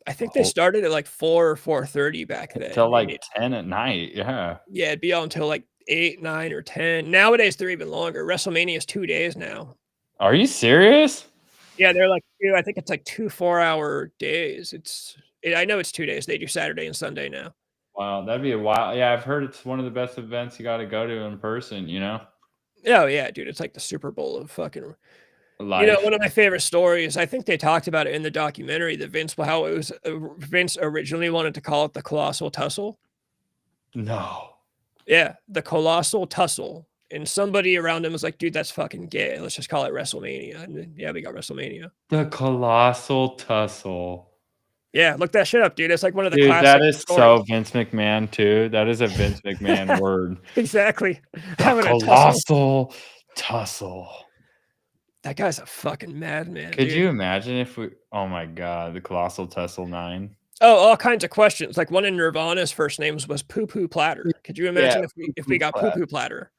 I think they started at like 4 or 4:30 back then. Till like 10 at night. Yeah. Yeah, it'd be on until like 8, 9, or 10. Nowadays they're even longer. WrestleMania is 2 days now. Are you serious? Yeah, they're like I think it's like 2 4-hour days. I know it's 2 days. They do Saturday and Sunday now. Wow, that'd be a wild. Yeah, I've heard it's one of the best events you got to go to in person. You know, Oh yeah, dude, it's like the Super Bowl of fucking. life. One of my favorite stories. I think they talked about it in the documentary. That how it was. Vince originally wanted to call it the Colossal Tussle. No. Yeah, the Colossal Tussle. And somebody around him was like, dude, that's fucking gay. Let's just call it WrestleMania. And then, yeah, we got WrestleMania. The Colossal Tussle. Yeah, look that shit up, dude. It's like one of the Dude, classic that is stories. so Vince McMahon too. That is a Vince McMahon word. Exactly. The Having a Colossal Tussle. That guy's a fucking madman. Could dude. you imagine if we? Oh my god, the Colossal Tussle 9. Oh, all kinds of questions. Like one in Nirvana's first names was Poo Poo Platter. Could you imagine if we got Poo Poo Platter?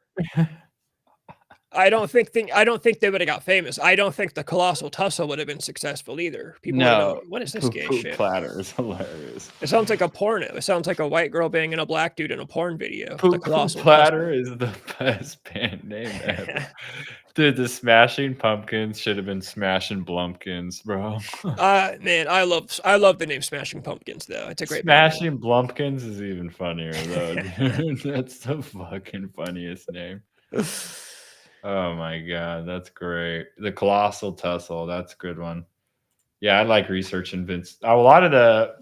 I don't think they would have got famous. I don't think the Colossal Tussle would have been successful either. People would have known, what is this gay shit? Platter is hilarious. It sounds like a porno. It sounds like a white girl banging a black dude in a porn video. Poo The Colossal Platter is the best band name ever. Dude, the Smashing Pumpkins should have been Smashing Blumpkins, bro. Man, I love the name Smashing Pumpkins though. It's a great band. Smashing Blumpkins is even funnier though. Dude. That's the fucking funniest name. Oh my god, that's great. The Colossal Tussle, that's a good one. Yeah, I like researching Vince. A lot of the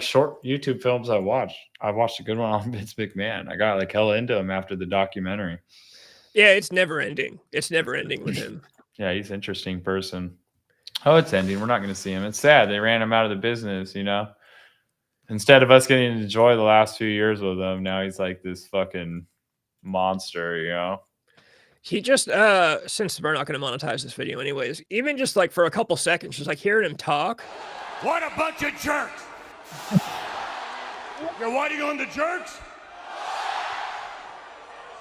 short YouTube films I watched a good one on Vince McMahon. I got like hella into him after the documentary. Yeah, it's never ending. It's never ending with him. Yeah, he's an interesting person. Oh, it's ending. We're not going to see him. It's sad. They ran him out of the business, you know? Instead of us getting to enjoy the last few years with him, now he's like this fucking monster, you know? He just, since we're not going to monetize this video anyways, even just like for a couple seconds, just like hearing him talk. What a bunch of jerks! You're waiting on the jerks?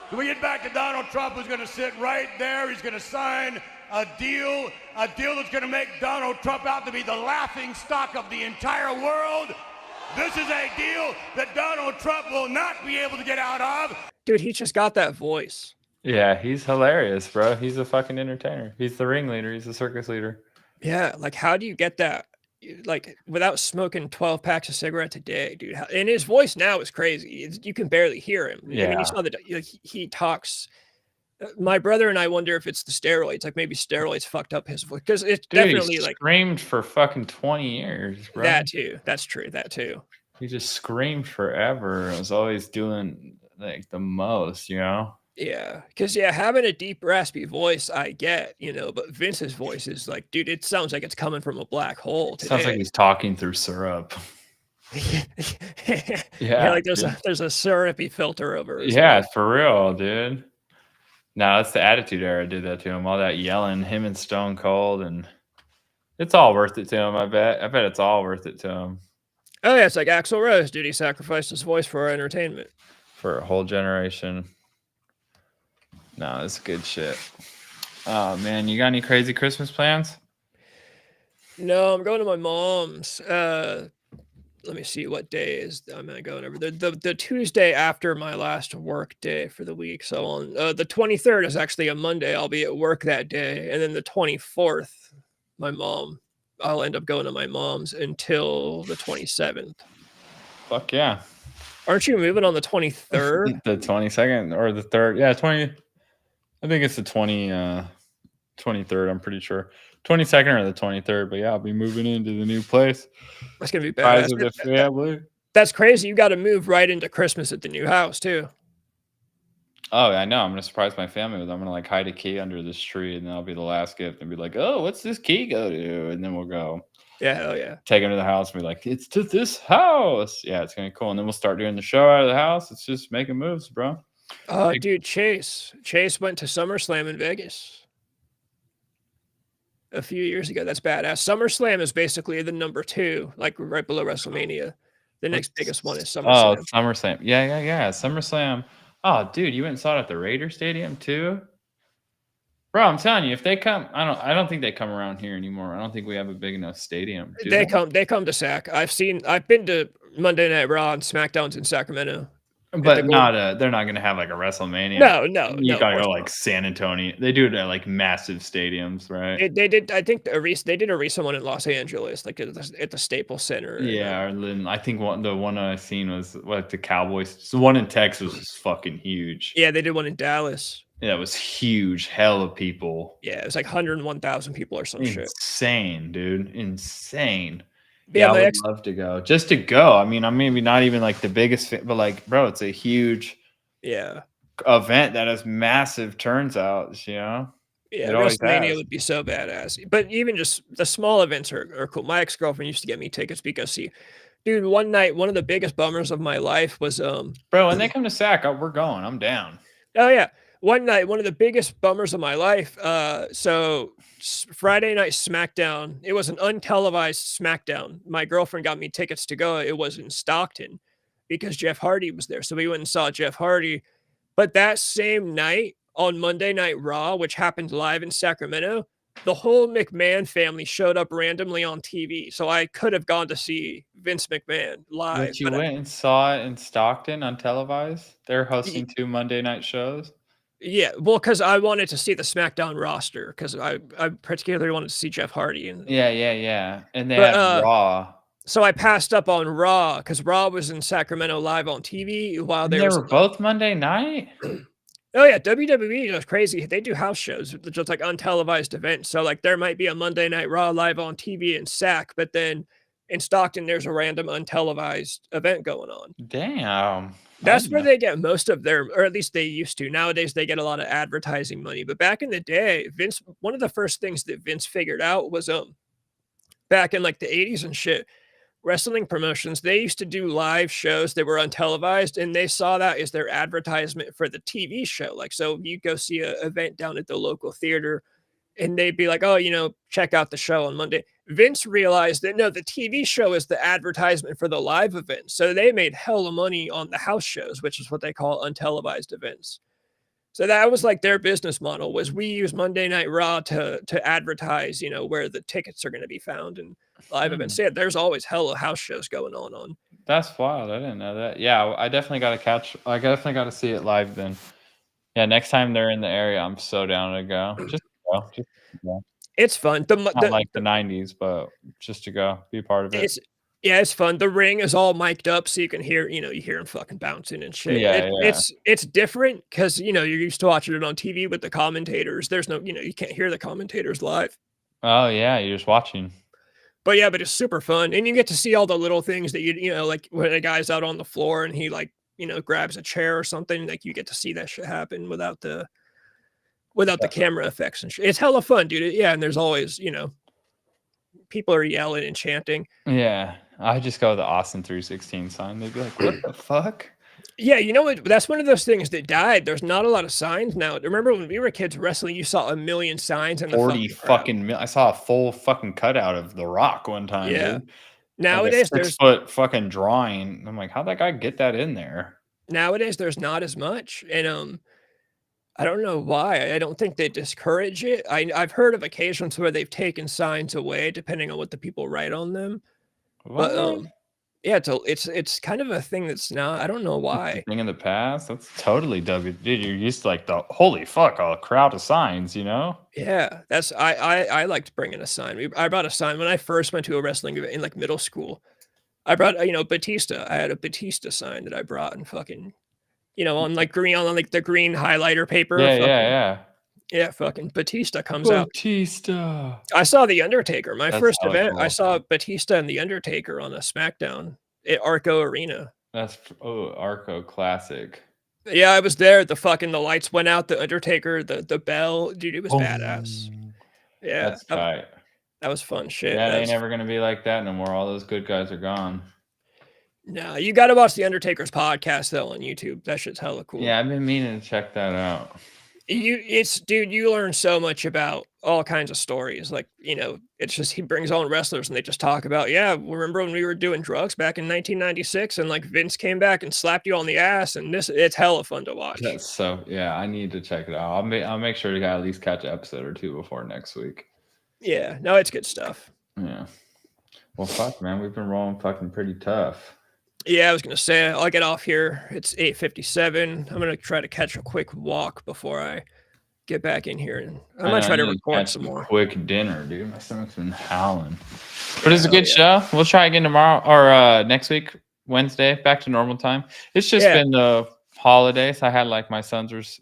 When we get back to Donald Trump, who's going to sit right there, he's going to sign a deal that's going to make Donald Trump out to be the laughing stock of the entire world. This is a deal that Donald Trump will not be able to get out of. Dude, he just got that voice. Yeah, he's hilarious, bro. He's a fucking entertainer. He's the ringleader. He's the circus leader. Yeah, like how do you get that? Like without smoking 12 packs of cigarettes a day, dude. And his voice now is crazy. You can barely hear him. Yeah. I mean, you saw he talks. My brother and I wonder if it's the steroids. Like maybe steroids fucked up his voice because it's definitely he like screamed for fucking 20 years, bro. that too. That's true. That too. He just screamed forever. I was always doing like the most, you know. Yeah, because having a deep raspy voice, I get, but Vince's voice is like, dude, it sounds like it's coming from a black hole. Today. Sounds like he's talking through syrup. Yeah, like there's a syrupy filter over his yeah, mouth. for real, dude. No, it's the Attitude Era did that to him. All that yelling, him and Stone Cold, and it's all worth it to him. I bet it's all worth it to him. Oh yeah, it's like Axl Rose, dude. He sacrificed his voice for our entertainment. For a whole generation. No, it's good shit. Oh man, you got any crazy Christmas plans? No, I'm going to my mom's. Let me see what day is I'm going over. The Tuesday after my last work day for the week. So on the 23rd is actually a Monday. I'll be at work that day, and then the 24th, I'll end up going to my mom's until the 27th. Fuck yeah! Aren't you moving on the 23rd? The 22nd or the 3rd? Yeah, 20. I think it's the 23rd. I'm pretty sure 22nd or the 23rd. But yeah, I'll be moving into the new place. That's gonna be bad. That's crazy. You got to move right into Christmas at the new house too. Oh, I know. I'm gonna surprise my family with. I'm gonna like hide a key under this tree, and then I'll be the last gift, and be like, "Oh, what's this key go to?" And then we'll go. Yeah, hell yeah. Take him to the house and be like, "It's to this house." Yeah, it's gonna be cool, and then we'll start doing the show out of the house. It's just making moves, bro. Dude, Chase went to SummerSlam in Vegas a few years ago. That's badass. SummerSlam is basically the number 2, like right below WrestleMania. The next biggest one is SummerSlam. Oh, SummerSlam. Yeah. SummerSlam. Oh, dude, you went and saw it at the Raider Stadium too? Bro, I'm telling you, if they come, I don't think they come around here anymore. I don't think we have a big enough stadium. They come to SAC. I've been to Monday Night Raw and SmackDowns in Sacramento. But they're not gonna have like a WrestleMania. No. You gotta go like San Antonio. They do it at like massive stadiums, right? They did. I think they did a recent one in Los Angeles, like at the Staples Center. Yeah, or then I think the one I seen was the Cowboys. The one in Texas was fucking huge. Yeah, they did one in Dallas. Yeah, it was huge. Hell of people. Yeah, it was like 101,000 people or some shit. Insane, dude. Insane. Yeah, I would love to go. Just to go. I mean, I'm maybe not even like the biggest fan, but like, bro, it's a huge event that has massive turnouts, you know? Yeah, WrestleMania would be so badass. But even just the small events are cool. My ex-girlfriend used to get me tickets because dude, one night, one of the biggest bummers of my life was bro, when they come to SAC, we're going. I'm down. Oh yeah. One night, one of the biggest bummers of my life. So Friday night SmackDown, it was an untelevised SmackDown. My girlfriend got me tickets to go. It was in Stockton because Jeff Hardy was there. So we went and saw Jeff Hardy. But that same night on Monday Night Raw, which happened live in Sacramento, the whole McMahon family showed up randomly on TV. So I could have gone to see Vince McMahon live. But you went and saw it in Stockton on televised? They're hosting 2 Monday night shows? Yeah, well, because I wanted to see the SmackDown roster because I particularly wanted to see Jeff Hardy. Yeah. And they had Raw. So I passed up on Raw because Raw was in Sacramento live on TV while they were both Monday night? Oh yeah, WWE is crazy. They do house shows, just like untelevised events. So like there might be a Monday Night Raw live on TV in Sac, but then in Stockton there's a random untelevised event going on. Damn. That's where they get most of their, or at least they used to. Nowadays they get a lot of advertising money. But back in the day, Vince, one of the first things that Vince figured out was back in like the 80s and shit, wrestling promotions, they used to do live shows that were untelevised, and they saw that as their advertisement for the TV show. Like, so you go see an event down at the local theater, and they'd be like, oh, check out the show on Monday. Vince realized that, no, the TV show is the advertisement for the live event. So they made hella money on the house shows, which is what they call untelevised events. So that was like their business model, was we use Monday Night Raw to advertise, where the tickets are going to be found and live events. So yeah, there's always hella house shows going on. That's wild. I didn't know that. Yeah, I definitely got to see it live then. Yeah, next time they're in the area, I'm so down to go. Just to go. It's fun. Not like the 90s, but just to go, be part of it. It's fun. The ring is all mic'd up so you can hear, you hear them fucking bouncing and shit. Yeah. It's different because, you're used to watching it on TV with the commentators. There's no, you can't hear the commentators live. Oh, yeah, you're just watching. But yeah, but it's super fun. And you get to see all the little things that like when a guy's out on the floor and he like, grabs a chair or something, like you get to see that shit happen without the camera effects and shit. It's hella fun, dude. Yeah, and there's always, people are yelling and chanting. Yeah, I just go with the Austin 316 sign. They'd be like, what the fuck? Yeah, that's one of those things that died. There's not a lot of signs now. Remember when we were kids wrestling, you saw a million signs and 40 fucking I saw a full fucking cutout of The Rock one time. Yeah. Dude. Nowadays like a 6-foot fucking drawing. I'm like, how'd that guy get that in there? Nowadays there's not as much. And I don't know why. I don't think they discourage it. I've heard of occasions where they've taken signs away depending on what the people write on them. What? But yeah, it's kind of a thing that's not. I don't know why. Thing in the past, that's totally Dude, you're used to like the holy fuck, a crowd of signs, Yeah, that's I liked bringing a sign. I brought a sign when I first went to a wrestling event in like middle school. I brought Batista. I had a Batista sign that I brought and fucking on like green on like the green highlighter paper. Yeah, fucking Batista comes out. Batista. I saw The Undertaker. My first event, cool. I saw Batista and The Undertaker on a SmackDown at Arco Arena. That's Arco classic. Yeah, I was there. The lights went out. The Undertaker, the bell, dude, it was badass. Yeah, that's tight. That was fun shit. Yeah, they ain't never gonna be like that no more. All those good guys are gone. No, you got to watch The Undertaker's podcast though on YouTube. That shit's hella cool. Yeah, I've been meaning to check that out. You learn so much about all kinds of stories. Like, it's just, he brings on wrestlers and they just talk about, yeah, remember when we were doing drugs back in 1996 and like Vince came back and slapped you on the ass, and it's hella fun to watch. That's so, yeah, I need to check it out. I'll make sure to at least catch an episode or two before next week. Yeah, no, it's good stuff. Yeah. Well, fuck, man, we've been rolling fucking pretty tough. Yeah, I was gonna say I'll get off here. It's 8:57. I'm gonna try to catch a quick walk before I get back in here, and I might try to record some more. Quick dinner, dude. My stomach's been howling. But it's a good show. We'll try again tomorrow or next week, Wednesday, back to normal time. It's just been the holidays. I had like my son's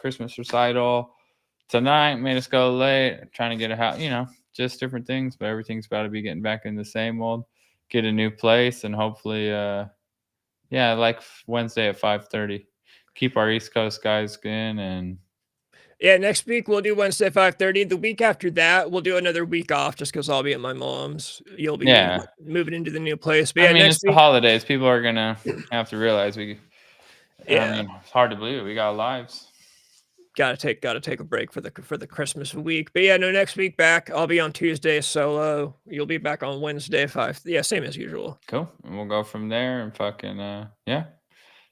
Christmas recital tonight. Made us go late. Trying to get a house, just different things. But everything's about to be getting back in the same old. Get a new place and hopefully, like Wednesday at 5:30. Keep our East Coast guys in and. Yeah, next week we'll do Wednesday 5:30. The week after that, we'll do another week off just because I'll be at my mom's. You'll be moving into the new place. But it's the holidays. People are gonna have to realize it's hard to believe it. We got lives. Gotta take a break for the Christmas week. But yeah, no, next week back. I'll be on Tuesday solo. You'll be back on Wednesday 5. Yeah, same as usual. Cool. And we'll go from there and fucking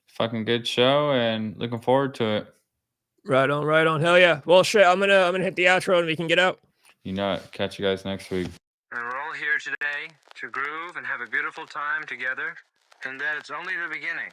fucking good show and looking forward to it. Right on. Hell yeah. Well, shit, I'm gonna hit the outro and we can get out. Catch you guys next week. And we're all here today to groove and have a beautiful time together, and that it's only the beginning.